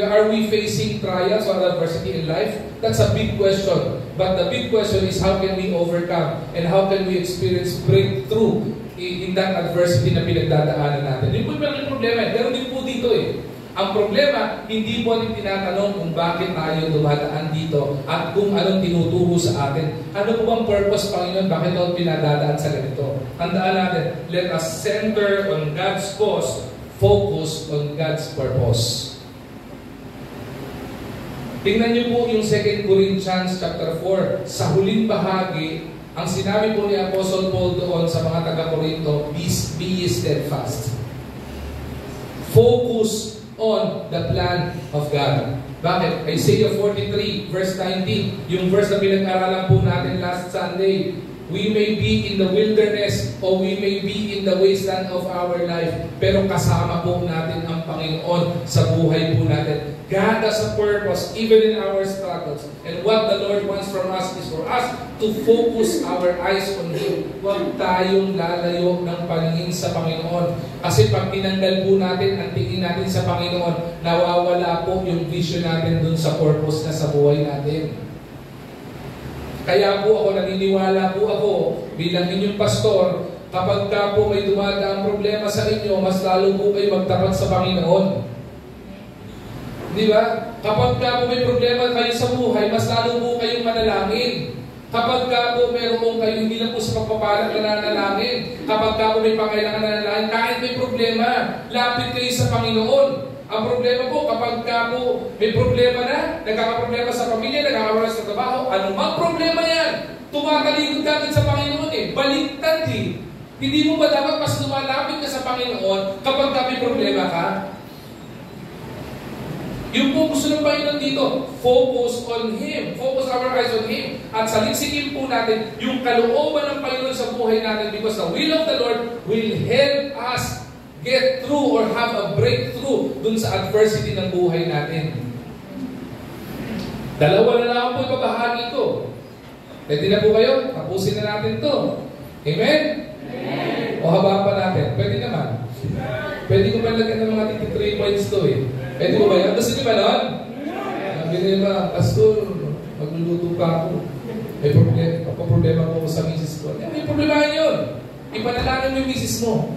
Speaker 1: are we facing trials or adversity in life? That's a big question. But the big question is how can we overcome and how can we experience breakthrough in that adversity na pinagdadaanan natin. Yun po yung problema. Pero din po dito eh. Ang problema, hindi po natin tinatanong kung bakit tayo dumadaan dito at kung anong tinuturo sa atin. Ano po bang purpose, Panginoon? Bakit tayo pinadadaan sa ganito? Tandaan natin, let us center on God's cause, focus on God's purpose. Tingnan niyo po yung 2 Corinthians chapter 4. Sa huling bahagi, ang sinabi po ni Apostle Paul doon sa mga taga-Corinto, be steadfast. Focus on the plan of God. Bakit? Isaiah 43 verse 19, yung verse na pinag-aralan po natin last Sunday. We may be in the wilderness or we may be in the wasteland of our life, pero kasama po natin ang Panginoon sa buhay po natin. God has a purpose even in our struggles. And what the Lord wants from us is for us to focus our eyes on Him. Huwag tayong lalayo ng paningin sa Panginoon. Kasi pag tinanggal po natin ang tingin natin sa Panginoon, nawawala po yung vision natin dun sa purpose na sa buhay natin. Kaya po ako, naniniwala po ako bilang inyong pastor, kapag ka po may dumadaang problema sa inyo, mas lalo po kayo magtapat sa Panginoon. Di ba? Kapag ka po may problema kayo sa buhay, mas lalo po kayong manalangin. Kapag ka po meron kayo, hindi lang po sa pagpapalang nananalangin. Kapag ka po may pangailangan nananalangin, kahit may problema, lapit kayo sa Panginoon. Ang problema po, kapag ka po may problema na, nagkakaproblema sa pamilya, nagkakaproblema sa trabaho, anumang problema yan, tumatalikod ka sa Panginoon eh. Baliktad eh. Hindi mo ba dapat mas lumalapit ka sa Panginoon kapag ka may problema ka? Yung po gusto ng Panginoon dito, focus on Him. Focus our eyes on Him. At saliksikin po natin yung kalooban ng Panginoon sa buhay natin because the will of the Lord will help us get through or have a breakthrough dun sa adversity ng buhay natin. Dalawa na lang po ibabahagi ito. Pwede na po kayo? Tapusin na natin ito. Amen? Amen. O haba pa natin? Pwede naman. Pwede ko malagyan ng mga 3 points to eh. Pwede mo ba yan? Gusto niyo ba nun? Sabi nila, Pastor, magluluto pa ako. May problema ko sa misis ko. May problema yun. Ipanalangin mo yung misis mo.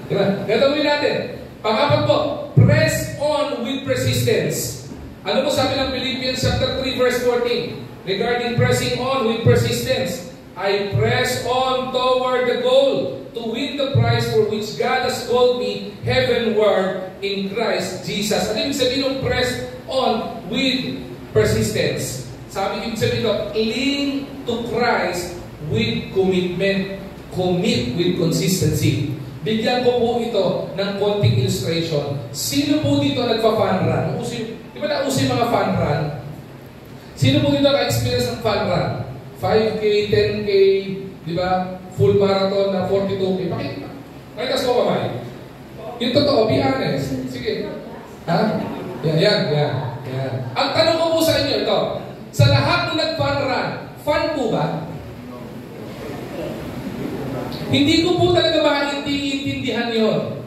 Speaker 1: Diba? Gagawin natin. Pang-apat po, press on with persistence. Ano po sabi ng Philippians chapter 3 verse 14? Regarding pressing on with persistence. I press on toward the goal to win the prize for which God has called me heavenward in Christ Jesus. Ano yung sabihin ng press on with persistence? Sabi yung sabihin ng cling to Christ with commitment. Commit with consistency. Bigyan ko po ito ng konting illustration. Sino po dito nagpa-fun run? Di ba nauso yung mga fun run? Sino po dito naka-experience ng fun run? 5K, 10K, di ba? Full marathon na 42K. Pakitas ko kamay. Yung totoo, be honest. Sige. Ha? Yan. Ang tanong ko po sa inyo ito, sa lahat ng nag-fun run, fun po ba? Hindi ko po talaga maintindihan yun.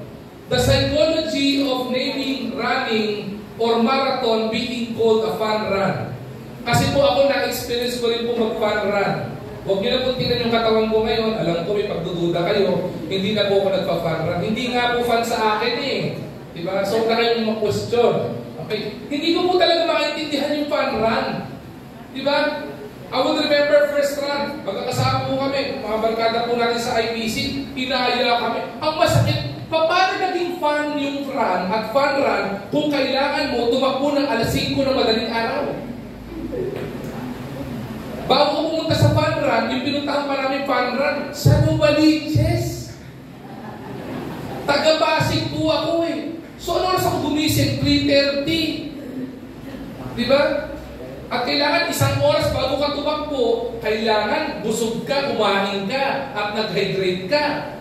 Speaker 1: The psychology of naming, running, or marathon being called a fun run. Kasi po ako na-experience ko rin po mag-fun run. Huwag niyo na po tingnan yung katawan ko ngayon. Alam ko may pagdududa kayo. Hindi na po ako nagpa-fun run. Hindi nga po fun sa akin eh. Diba? So na kayong mag-question. Okay. Hindi ko po talaga maintindihan yung fun run. Diba? I would remember first run. Magkakasama po kami. Mga barkada po natin sa IPC. Inaya kami. Ang masakit. Paano naging fun yung run at fun run kung kailangan mo tumakbo ng alas 5 ng madaling araw? Bago ko pumunta sa fun run, yung pinuntahan pa namin fun run, sa Novaliches. Taga-Pasig po ako eh. So ano oras ako gumising? 3:30. Diba? At kailangan isang oras bago ka tumakbo, kailangan busog ka, kumain ka, at nag-hydrate ka.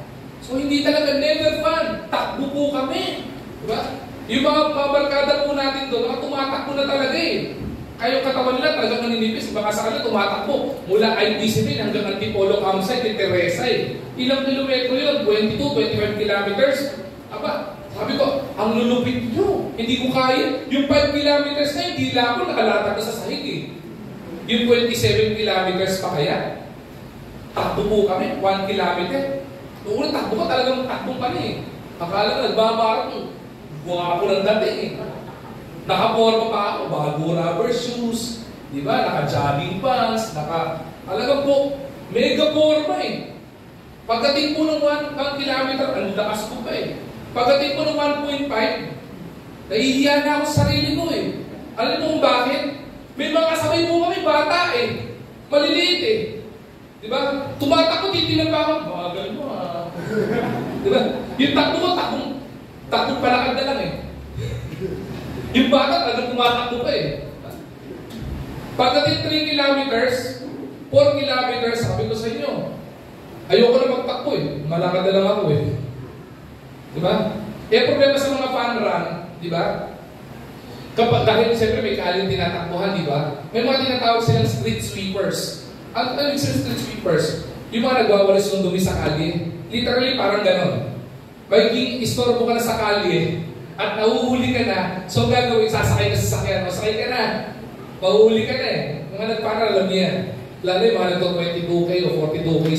Speaker 1: So hindi talaga never fun. Takbo po kami. Diba? Yung mga barkada po natin doon, mga tumatakbo na talaga eh. Kaya yung katawan nila talagang naninipis. Baka sa kanila tumatakbo. Mula IPC hanggang Antipolo campsite ni Teresa eh. Ilang kilometro yun? 22, 25 kilometers. Aba, sabi ko, ang lulupit nyo. Hindi ko kaya. Yung 5 kilometers na hindi lang ako nakalatag na sa sahig eh. Yung 27 kilometers pa kaya. Takbo po kami, 1 kilometer. Noong una takbo ko talagang takbong kami eh. Akala ko nagbabarang. Buha ako ng dati eh. Nakaporma pa ako, bago rubber shoes. Diba? Naka-jogging pants. Talagang po, mega forma eh. Pagdating po ng 1 kilometer, ang lakas ko pa eh. Pagdating po ng 1.5, nahihiya na ako sa sarili ko eh. Alam mo kung bakit? May mga kasabay po kami, bata eh. Maliliit eh. Diba? Tumatakbo, titinan pa ako. Bagal mo ah. Diba? Yung takbo ko, takbong palakad na lang eh. Yung bata, talagang tumatakbo pa eh. Pagdating 3 kilometers, 4 kilometers, sabi ko sa inyo, ayoko na magtakbo eh. Malakad na lang ako eh. Diba? Kaya problema sa mga fun run, diba? Dahil siyempre may kaaling tinatakbuhan, diba? May mga tinatawag silang street sweepers. Ano yung street sweepers? Yung mga nagwawalis ng dumi sa kalye. Literally parang ganon. Magiging istorbo ka na sa kalye at nahuhuli ka na, so gagawin, sasakay ka sa sakyan, masakay ka na. Mahuhuli ka na eh. Mga nagpana, alam niya. Lalo yung mga nagto-22K o 42K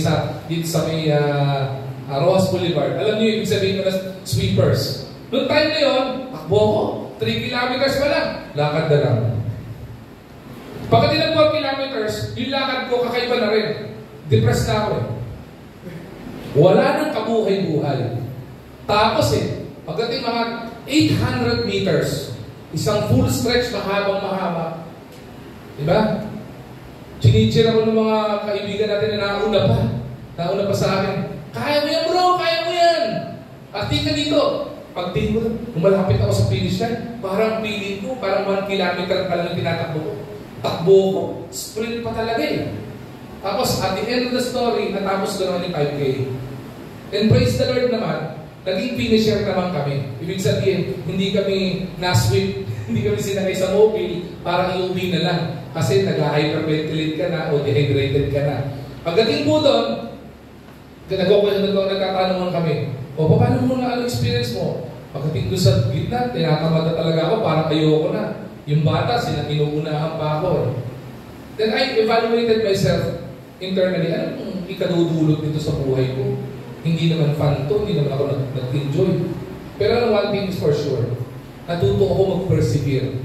Speaker 1: dito sa may Rojas Boulevard. Alam niyo, ibig sabihin mo na sweepers. Noong time na yun, takbo ako. 3 kilometers pa lang. Lakad na lang. Pagdating ng 4 kilometers, yung lakad ko kakaiba na rin. Depressed na ako eh. Wala nang kabuhay-buhay. Tapos eh, pagdating mga 800 meters, isang full stretch na habang mahaba. Diba? Chinichir ako ng mga kaibigan natin na nauna pa sa akin. Kaya mo yan bro, kaya mo yan. At tingnan dito, pagtingin mo, malapit ako sa finish line, parang feeling ko, parang 1 kilometer pa lang yung tinatakbo ko. Takbo ko, sprint pa talaga eh. Tapos at the end of the story, natapos ko naman yung 5K. And praise the Lord naman, naging finisher naman kami. Ibig sabihin, hindi kami na-sweep, hindi kami sinakay sa mobile, parang iuwi na lang. Kasi nag-hyperventilate ka na o dehydrated ka na. Pagdating po doon, nagtatanungan kami, o paano mo na ano experience mo? Pagdating doon sa gitna, tinatamad na talaga ako, parang ayoko na. Yung bata, sila inuunahan pa ako. Then I evaluated myself internally. Anong ikadudulot nito sa buhay ko? Hindi naman fun to, hindi naman ako nag-enjoy. Pero one thing is for sure, natuto ako mag-persevere.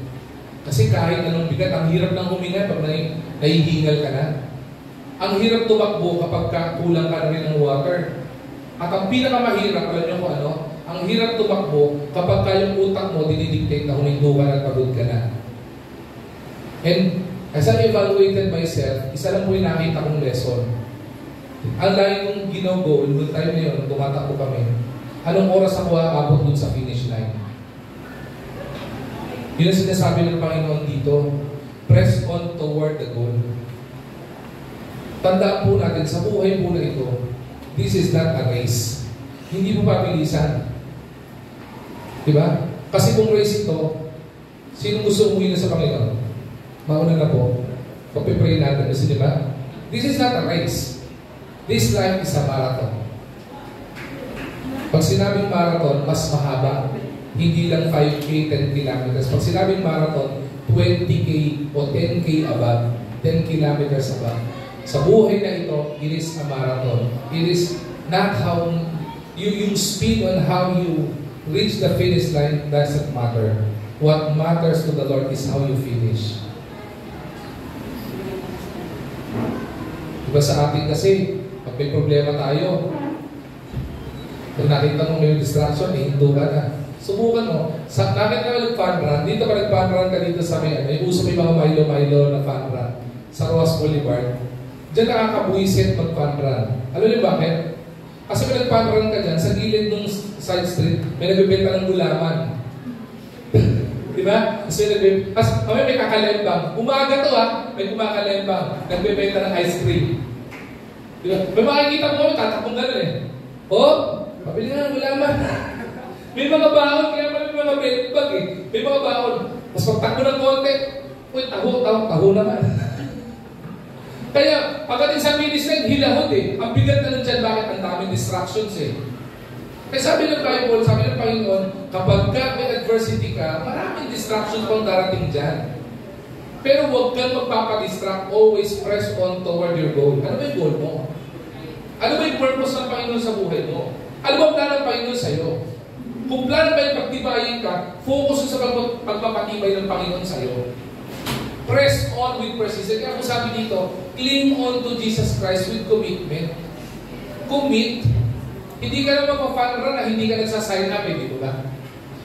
Speaker 1: Kasi kahit anong bigat, ang hirap ng huminga pag nahihingal ka na. Ang hirap tumakbo kapag kulang ka na rin ng water. At ang pinakamahirap, alam niyo kung ano, ang hirap tumakbo kapag yung utak mo dinidictate na huminto ka na, pagod ka na. And as I evaluated myself, isa lang po yung nakita kong lesson. Ang lagi kong ginagol, noong time na yun, tumatakbo kami, anong oras ako aabot dun sa finish line? Yun ang sinasabi ng Panginoon dito, press on toward the goal. Tandaan po natin, sa buhay po na ito, this is not a race. Hindi po pabilisan. Diba? Kasi kung race ito, sino gusto umuwi na sa Panginoon? Mauna na po. Pag-pray natin. Kasi diba? This is not a race. This life is a marathon. Pag sinabing marathon, mas mahaba. Hindi lang 5K, 10 kilometers. Pag sinabing marathon, 20K o 10K above, 10 kilometers above. Sa buhay na ito, it is a marathon. It is not how yung speed on how you reach the finish line doesn't matter. What matters to the Lord is how you finish. Diba sa atin kasi, pag may problema tayo, kung nakita mo may distraction, hinto ka na. Subukan mo. Nakit ka nag-fun run, dito ka nag-fun run ka dito sa may uso may mga Milo na fun run sa Ross Boulevard. Diyan nakakabuisit mag-fun run. Alam niyo bakit? Kasi may nag-fun run ka dyan, sa gilid ng side street, may nagbibenta ng gulaman. Diba? Kasi may kakalembang. Umaga to may kumakalembang. Nagbibenta ng ice cream. Diba? May makikita mo, tatakong gano'n pabili nga ng gulaman. May mga baon, kaya may mga bedbag May mga baon. Tapos pagtakbo ng konti, taho naman. Kaya, pagdating sa finish line, hilahod Ang bigat na nandyan, bakit ang daming distractions Kaya sabi ng Bible, sabi ng Panginoon, kapag may adversity ka, maraming distractions pang darating dyan. Pero huwag kang magpapadistract, always press on toward your goal. Ano ba yung goal mo? Ano ba yung purpose ng Panginoon sa buhay mo? Ano ba ang plano ng Panginoon sa'yo? Kung plano ba yung pagtibayin ka, focus sa pagpapatibay ng Panginoon sa'yo. Press on with persistence. Kaya kung sabi dito, cling on to Jesus Christ with commitment. Commit. Hindi ka naman pa-fun run na hindi ka nagsa-sign up di ba?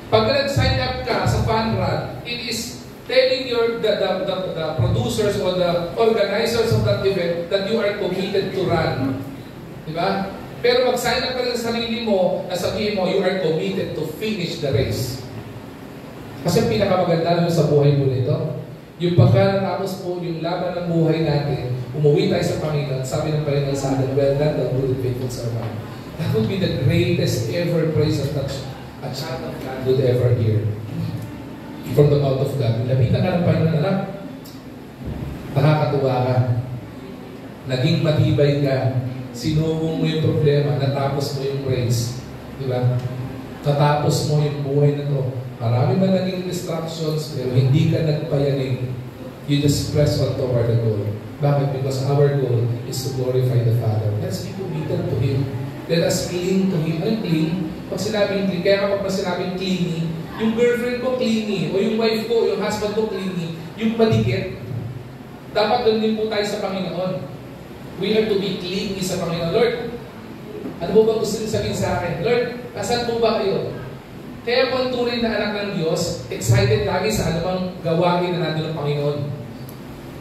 Speaker 1: Pag nag-sign up ka sa fun run, it is telling the producers or the organizers of that event that you are committed to run. Di ba? Pero mag-sign up ka sa sarili mo, na sabihin mo, you are committed to finish the race. Kasi ang pinakamaganda sa buhay mo nito, yung pagkatapos po, yung laban ng buhay natin, umuwi tayo sa Panginoon, sabi ng Panginoon sa atin, well done, thou good and faithful servant. That would be the greatest ever praise that a child of God would ever hear from the mouth of God. Lapitan ka ng Panginoon, anak, nakakatuwa ka, naging matibay ka, sinubong mo yung problema, natapos mo yung praise. Diba? Natapos mo yung buhay na to. Marami man naging distractions, pero hindi ka nagpayanig. You just press on toward the goal. Bakit? Because our goal is to glorify the Father. Let's be committed to Him. Let us cling to Him. Anong cling? Pag sinabing cling, kaya kapag sinabing clingy, yung girlfriend ko clingy, o yung wife ko, yung husband ko clingy, yung madikit. Dapat doon din po tayo sa Panginoon. We are to be clingy sa Panginoon. Lord, ano mo bang gusto niyo sabihin sa akin? Lord, asan po ba kayo? Kaya po ang tunay na anak ng Diyos, excited lagi sa anumang gawain na nandun ng Panginoon.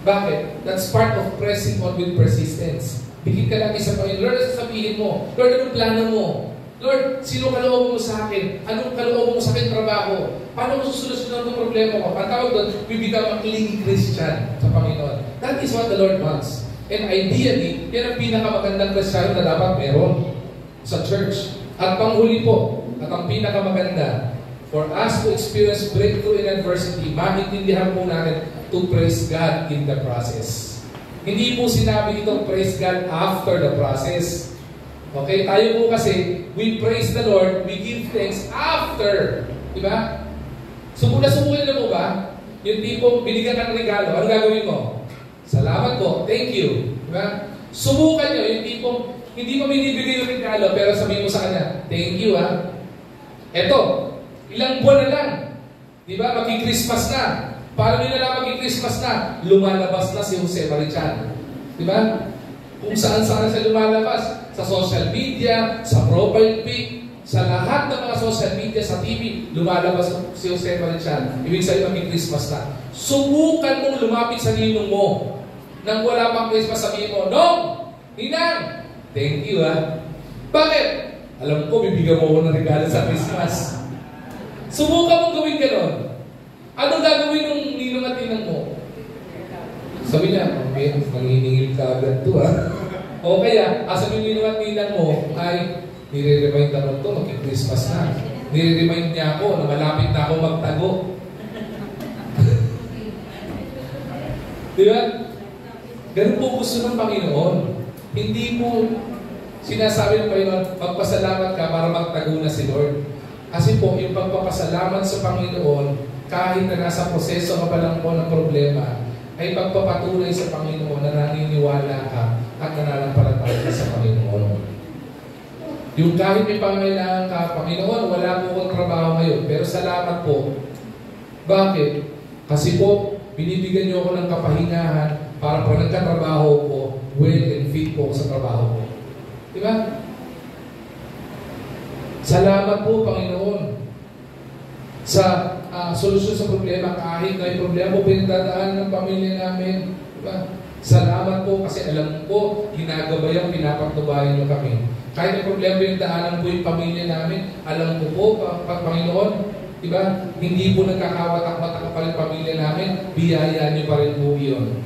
Speaker 1: Bakit? That's part of pressing on with persistence. Bigit ka lagi sa Panginoon. Lord, sasabihin mo. Lord, anong plano mo? Lord, sino kalooban mo sa akin? Anong kalooban mo sa akin trabaho? Paano mo susunod ang problema ko? Ang tawag doon, we become a clingy Christian sa Panginoon. That is what the Lord wants. And ideally, yan ang pinakamagandang Kristiyano na dapat meron sa church. At panghuli po, at ang pinakamaganda, for us to experience breakthrough in adversity, maintindihan po natin to praise God in the process. Hindi po sinabi ito, praise God after the process. Okay? Tayo po kasi, we praise the Lord, we give thanks after. Diba? Subukan na mo ba? Yung tipong binigyan ka ng regalo, ano gagawin mo? Salamat po, thank you. Diba? Subukan nyo, yung tipong hindi mo binibigay yung regalo, pero sabihin mo sa kanya, thank you ha. Eto, ilang buwan na lang. Diba? Magi-Christmas na. Paano nyo na lang magi-Christmas na? Lumalabas na si Jose Marichan. Diba? Kung saan-saan siya lumalabas. Sa social media, sa profile pic, sa lahat ng mga social media, sa TV, lumalabas si Jose Marichan. Ibig sabihin magi-Christmas na. Subukan mong lumapit sa ninong mo. Nang wala pang Christmas, sabihin mo, Nong! Ninang! Thank you ha. Bakit? Alam ko, bibigyan mo ako ng regalo sa Christmas. Subukan mong gawin gano'n. Anong gagawin ng ninong at ninang mo? Sabi niya, okay, nanginingil ka agad to ha. O kaya, sabi ng ninong at ninang mo, ay, nire-remind naman to, mag-Christmas na. Nire-remind niya ako na malapit na ako magtago. Di ba? Ganun po gusto ng Panginoon. Hindi mo sinasabi ng Panginoon, magpasalamat ka para magtago na si Lord. Kasi po, yung pagpapasalamat sa Panginoon, kahit na nasa proseso ka pa lang po ng problema, ay pagpapatuloy sa Panginoon na naniniwala ka at nananampalataya ka sa Panginoon. Yung kahit may pangailangan ka, Panginoon, wala po akong trabaho ngayon, pero salamat po. Bakit? Kasi po, binibigyan niyo ako ng kapahingahan para pag nagkatrabaho ko, well and fit po sa trabaho ko. Diba? Salamat po, Panginoon, sa solusyon sa problema, kahit na yung problema po pinagdadaan ng pamilya namin. Diba? Salamat po kasi alam ko, ginagabayan, pinapagtubayan niyo kami. Kahit yung problema pinagdaanan po yung pamilya namin, alam ko po, Panginoon, diba? Hindi po nagkakawatak-watak pa rin pamilya namin, biyaya niyo pa rin po yun.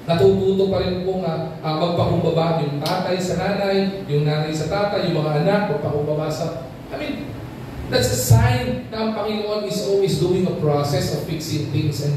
Speaker 1: Natututo pa rin po nga magpakumbaba yung tatay sa nanay, yung nanay sa tatay, yung mga anak, magpakumbaba sa... that's a sign na ang Panginoon is always doing a process of fixing things and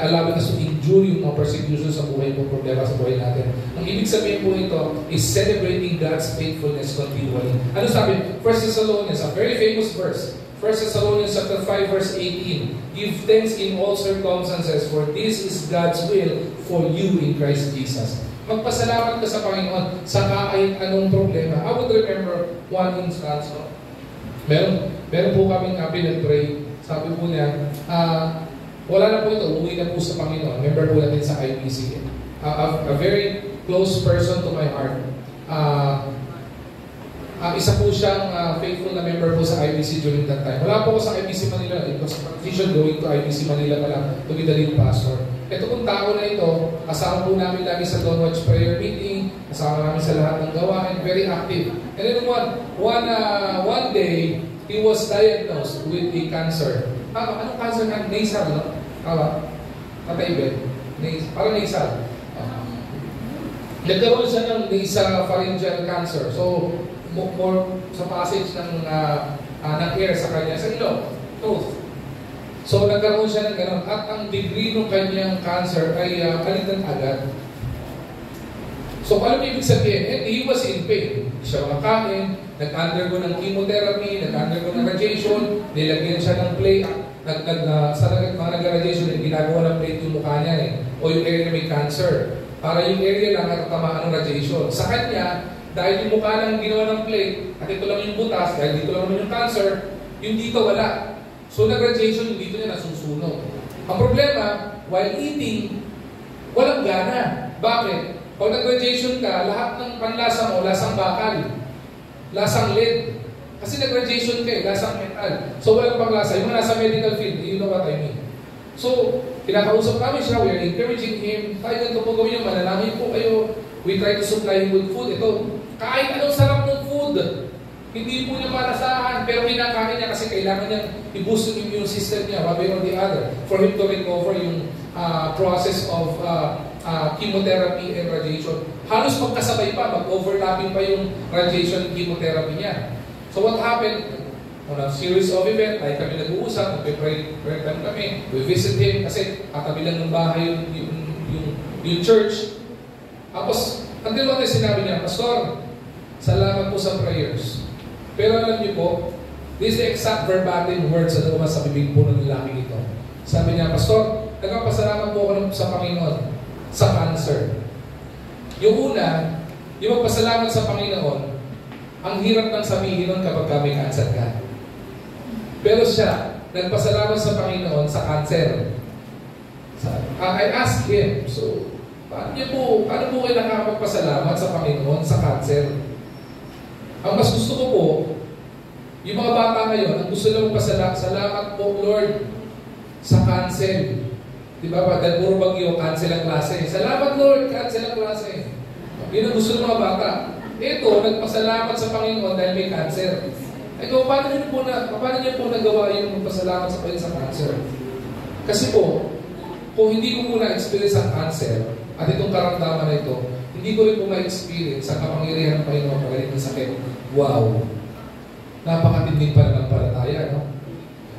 Speaker 1: allowing us to endure yung mga persecutions sa buhay po, problema sa buhay natin. Ang ibig sabihin po ito is celebrating God's faithfulness continually. Ano sabi? 1 Thessalonians, a very famous verse. 1 Thessalonians chapter 5 verse 18. Give thanks in all circumstances, for this is God's will for you in Christ Jesus. Magpasalamat ka sa Panginoon sa kahit anong problema. I would remember one instance. Meron po kaming pinag-pray. Sabi po niya, wala na po ito, umuwi na po sa Panginoon. Member po natin sa IBC. A very close person to my heart. Isa po siyang faithful na member po sa IBC during that time. Wala po ako sa IBC Manila. It was a transition going to IBC Manila pa lang to be the lead pastor. Ito pong tao na ito, kasama po namin lagi sa Don't Watch Prayer Meeting, kasama namin sa lahat ng gawain, very active. And then one day, he was diagnosed with a cancer. Anong cancer na? Nasal, no? Kataibet. Parang nasal. Nagkaroon siya ng nasopharyngeal cancer. So, more sa passage ng air sa kanya, sa ilong, tooth. So, nagkaroon siya ng gano'n. At ang degree ng kanyang cancer ay kalitan agad. So, ano ibig sabihin? And he was in pain. Hindi siya makakain, nag-undergo ng chemotherapy, nag-undergo ng radiation, nilagyan siya ng plate, sa mga nag-radiation, ginagawa ng plate yung mukha niya o yung area na may cancer. Para yung area lang natatamaan ng radiation. Sa kanya, dahil yung mukha lang ginawa ng plate, at ito lang yung butas, dahil dito lang naman yung cancer, yung dito wala. So nag-radiation, yung dito niya nasusunog. Ang problema, while eating, walang gana. Bakit? Pag nag-radiation ka, lahat ng panlasa mo, lasang bakal, lasang lead. Kasi nag-radiation ka lasang metal. So walang panglasa. Yung mga nasa medical field, you know what I mean. So, kinakausap namin siya, we are encouraging him, tayo ganito po gawin yung manalangin po kayo. We try to supply him with food. Ito, kahit anong sarap ng food, hindi po niya malasahan, pero kinakain niya kasi kailangan niya i-boost yung immune system niya, one way or the other, for him to recover yung process of chemotherapy and radiation. Halos magkasabay pa, mag-overlapping pa yung radiation and chemotherapy niya. So what happened? On a series of events, ay kami nag-uusap, nag-pray kami, we visit him, kasi katabi lang ng bahay yung church. Tapos, ang dalawa na sinabi niya, Pastor, salamat po sa prayers. Pero alam niyo po, this is the exact verbatim words na lumabas sa bibig po ng lalaking ito. Sabi niya, Pastor, nagpapasalamat po ako sa Panginoon sa cancer. Yung una, yung magpasalamat sa Panginoon, ang hirap nang sabihin nun kapag may cancer ka. Pero siya, nagpasalamat sa Panginoon sa cancer. I asked him, so, paano po kayo nakapagpasalamat sa Panginoon sa cancer? Ang mas gusto ko po, yung mga bata ngayon, ang gusto lang magpasalamat, salamat po Lord sa cancel. Di ba ba? Dahil puro bagyo, cancel ang klase. Salamat Lord, cancel ang klase. Yun ang gusto ng mga bata. Ito, nagpasalamat sa Panginoon dahil may cancer. Ito, paano niyo po nagawa yung magpasalamat sa Panginoon sa cancer? Kasi po, kung hindi ko po na-experience ang cancer at itong karamdaman na ito, hindi ko rin po ma-experience ang kapangyarihan ng Panginoon pagaling ng sakit. Wow! Napakatinding pananampalataya, no?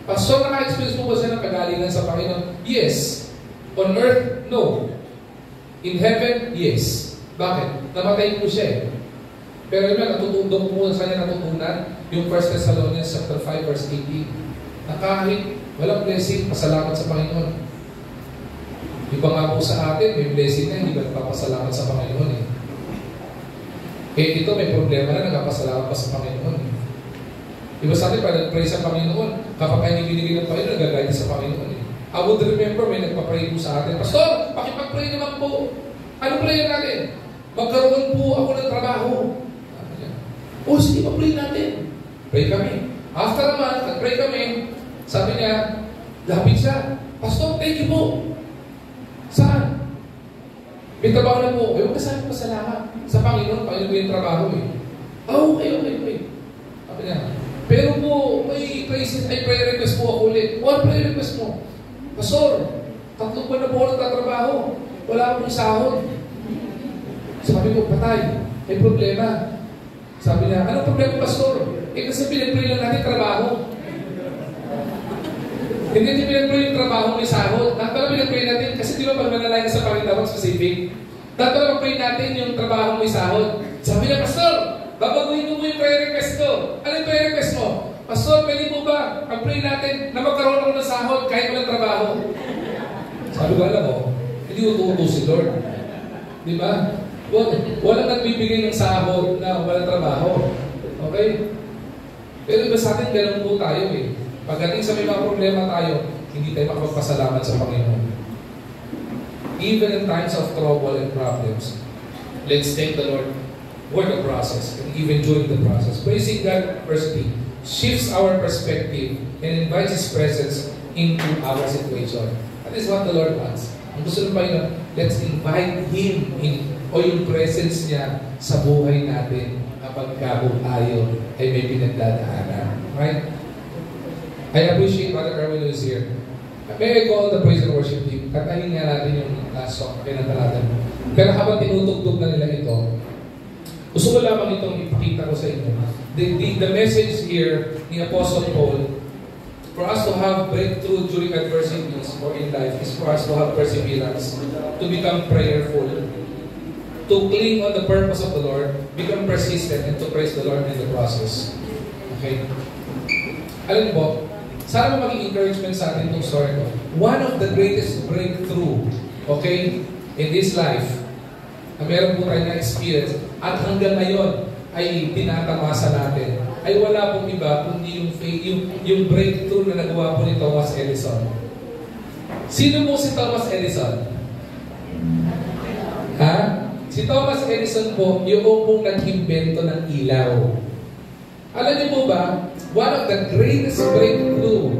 Speaker 1: Pastor, naka-experience mo ba siya ng kagalingan sa Panginoon? Yes. On earth, no. In heaven, yes. Bakit? Namatay po siya eh. Pero yun, natutundong po sa kanya natutunan yung 1 Thessalonians chapter 5 verse 18 na kahit walang blessing, pasalamat sa Panginoon. Iba nga po sa atin, may blessing na hindi ba nagpapasalamat sa Panginoon eh. Ito may problema na nagpapasalamat pa sa Panginoon eh. Diba sa atin, pag nag-pray sa Panginoon, kapag kayo binigay ng Panginoon, nagagaya sa Panginoon eh. I would remember, may nagpa-pray po sa atin, Pastor, pakipag-pray naman po. Anong prayer natin? Magkaroon po ako ng trabaho. O, sige, pag-pray natin. Pray kami. After a month, nag-pray kami, sabi niya, lapit siya, Pastor, thank you po. Saan? May trabaho na po. Huwag ka saan pasalamat. Sa Panginoon, Panginoon ko yung trabaho eh. Okay. Sabi niya, pero po, may prayer request po ako ulit. What prayer request mo? Pastor, 3 buwan na po ako nagtatrabaho. Wala akong sahod. Sabi ko, patay. May problema. Sabi niya, anong problema, Pastor? Kasi pinag-pray lang natin trabaho. Hindi pinag-pray yung trabaho, may sahod. Dapat pala pinag-pray natin, kasi di ba pag manalayan sa Panginoon specific, dapat pala mag-pray natin yung trabaho, may sahod. Sabi niya, Pastor, babaguhin mo yung prayer request ko. Ano yung prayer request mo? Pastor, pwede mo ba mag-pray natin na magkaroon ako ng sahod kahit walang trabaho? Sabi ko, alam mo, hindi ututo si Lord. Di ba? Walang nagbibigay ng sahod na walang trabaho. Okay? Pero iba sa atin, ganun po tayo eh. Pagdating sa may mga problema tayo, hindi tayo makapagpasalamat sa Panginoon. Even in times of trouble and problems, let's thank the Lord for the process and even during the process. Praising God, verse 3, shifts our perspective and invites His presence into our situation. That is what the Lord wants. Ang gusto ng Panginoon, let's invite Him in, o yung presence niya sa buhay natin kapag tayo ay may pinagdadaanan. Right? I appreciate Brother Erwin who is here. May I call the praise and worship team? Katahin nga natin yung last song, pinagdalatan. Pero habang tinutugtog na nila ito, gusto ko lamang itong ipakita ko sa inyo. The message here ni Apostle Paul, for us to have breakthrough during adversities or in life, is for us to have perseverance, to become prayerful, to cling on the purpose of the Lord, become persistent, and to praise the Lord in the process. Okay? Alam mo, sana maging encouragement sa atin itong story ko. One of the greatest breakthrough, okay, in this life, na meron po tayo na experience, at hanggang ngayon ay tinatamasa natin, ay wala pong iba kundi yung breakthrough na nagawa po ni Thomas Edison. Sino po si Thomas Edison? Ha? Si Thomas Edison po, yung pong nag-invento ng ilaw. Alam niyo po ba, one of the greatest breakthrough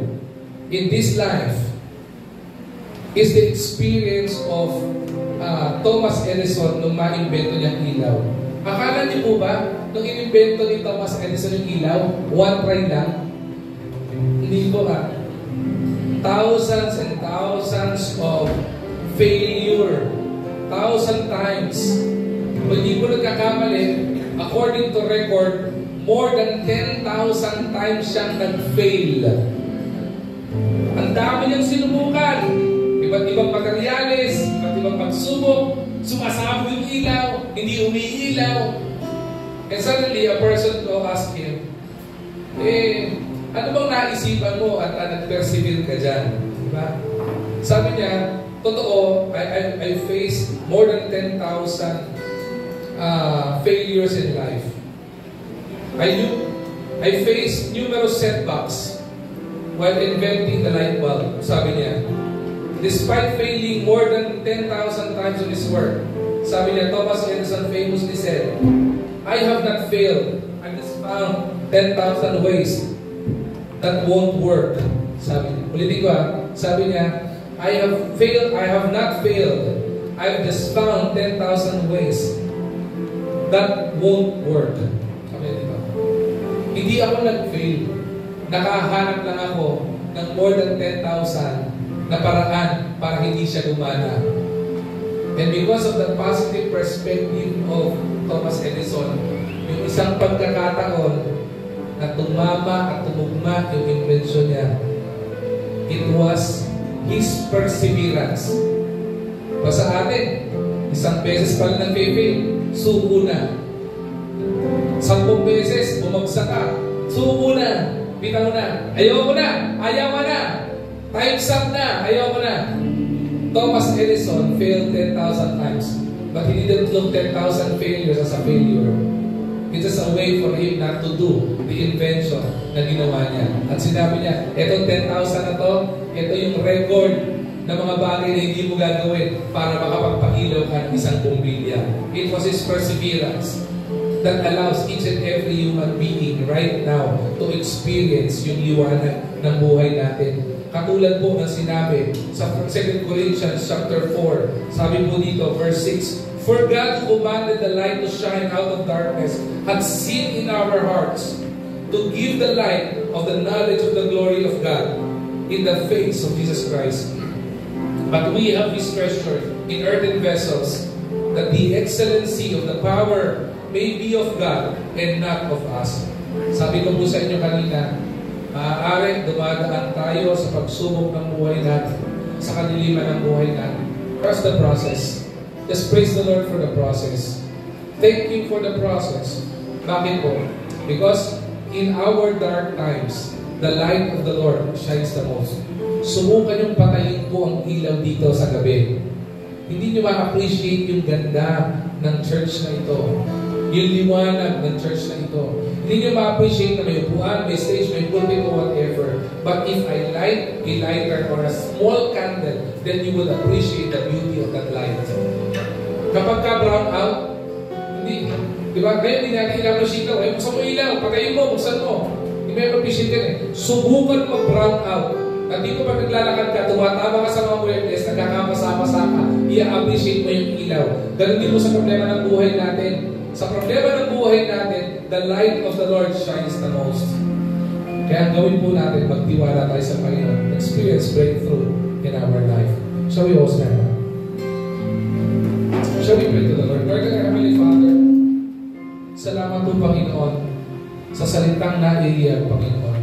Speaker 1: in this life is the experience of Thomas Edison nung ma-invento niyang ilaw. Akala niyo po ba, nung inimbento ni Thomas Edison yung ilaw, one try lang? Hindi po nga. Thousands and thousands of failure. 1,000 times. Kung hindi po nagkakamali, according to record, more than 10,000 times siyang nag-fail. Ang dami niyang sinubukan. Iba't ibang materyales, iba't ibang pagsubok, sumasabog yung ilaw, hindi umiilaw. And suddenly, a person will ask him, ano bang naisipan mo at nag-persevere ka dyan? Diba? Sabi niya, totoo, I faced more than 10,000 failures in life. I faced numerous setbacks while inventing the light bulb. Sabi niya, despite failing more than 10,000 times on his work, sabi niya, Thomas Edison famously said, I have not failed. I just found 10,000 ways that won't work. Sabi niya. Ulitin ko sabi niya, I have not failed. I've just found 10,000 ways that won't work. Sabi niya, diba? Hindi ako nag-fail. Nakahanap lang ako ng more than 10,000 na paraan para hindi siya gumana. And because of the positive perspective of Thomas Edison, yung isang pagkakataon na tumama at tumugma yung invention niya, it was his perseverance. So sa atin, isang beses pala nag-fail, suko na. 10 beses, bumagsak ka, suko na, bitaw na, ayaw na, time's up na, ayaw na. Thomas Edison failed 10,000 times, but he didn't look 10,000 failures as a failure. It's just a way for him not to do the invention na ginawa niya. At sinabi niya, etong 10,000 na to, ito yung record ng mga bagay na hindi mo gagawin para makapagpakilaw ka ng isang bumbilya. It was his perseverance that allows each and every human being right now to experience yung liwanag ng buhay natin. Katulad po ng sinabi sa 2 Corinthians chapter 4, sabi po dito, verse 6, For God commanded the light to shine out of darkness, had seen in our hearts, to give the light of the knowledge of the glory of God in the face of Jesus Christ. But we have His treasure in earthen vessels, that the excellency of the power may be of God and not of us. Sabi ko po sa inyo kanina, maaaring dumadaan tayo sa pagsubok ng buhay natin, sa kadiliman ng buhay natin. Trust the process. Just praise the Lord for the process. Thank Him for the process. Bakit po? Because in our dark times, the light of the Lord shines the most. Subukan yung patayin po ang ilaw dito sa gabi. Hindi nyo ma-appreciate yung ganda ng church na ito. Yung liwanag ng church na ito. Hindi nyo ma-appreciate na may upuan, may stage, may pulpit, or whatever. But if I light a lighter or a small candle, then you will appreciate the beauty of that light. Kapag ka brown out, hindi, di ba? Ngayon hindi natin i-appreciate ka. Buksan mo ilaw, patayin mo, buksan mo. Hindi may appreciate ka eh. Subukan mo brown out. At di ko pa naglalakad ka, tumatama ka sa mga muebles, nagkakapasa-pasa ka, i-appreciate mo yung ilaw. Ganun din mo sa problema ng buhay natin. Sa problema ng buhay natin, the light of the Lord shines the most. Kaya gawin po natin, magtiwala tayo sa Panginoon. Experience breakthrough in our life. Shall we all stand up? Shall we pray to the Lord? Lord, our Heavenly Father, salamat po, Panginoon, sa salitang naiiyak, Panginoon.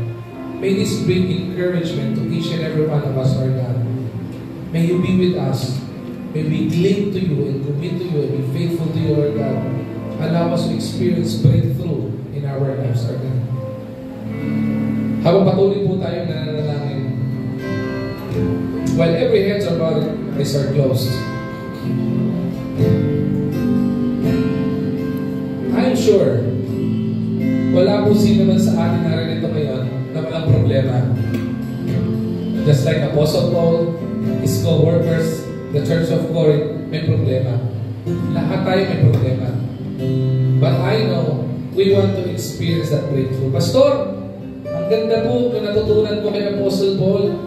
Speaker 1: May this bring encouragement to each and every one of us, Lord God. May you be with us. May we cling to you and commit to you and be faithful to you, Lord God. Allow us to experience breakthrough in our lives, Lord God. Habang patuloy po tayong nananalangin, while every heads are bowed and eyes are closed, I'm sure wala po sino man sa atin na rin ito ngayon na walang problema. Just like Apostle Paul, his co-workers, the Church of Corinth, may problema. Lahat tayo may problema. But I know we want to experience that breakthrough. Pastor, ang ganda po kung natutunan ko kay Apostle Paul.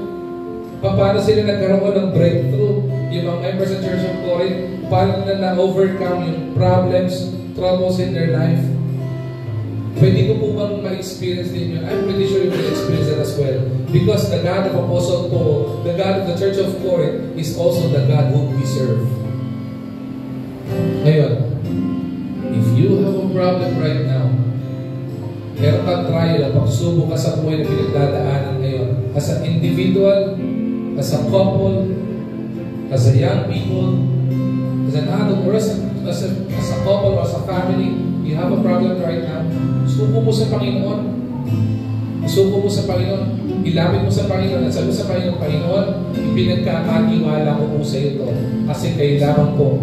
Speaker 1: Paano sila nagkaroon ng breakthrough? Yung mga members ng Church of Corinth, paano na na-overcome yung problems, troubles in their life? Pwede ko po bang ma-experience din yun? I'm pretty sure you will experience that as well. Because the God of Apostle Paul, the God of the Church of Corinth, is also the God whom we serve. Ngayon, if you have a problem right now, meron kang trial at pagsubok ka sa buhay na pinagdadaanan ngayon, as an individual, as a couple, as a young people, as an adult, or as a couple, or as a family, you you have a problem right now, suko mo sa Panginoon. Suko mo sa Panginoon. Ilapit mo sa Panginoon at sabi sa Panginoon, Panginoon, ipinagkakatiwala ko po sa ito kasi kailangan ko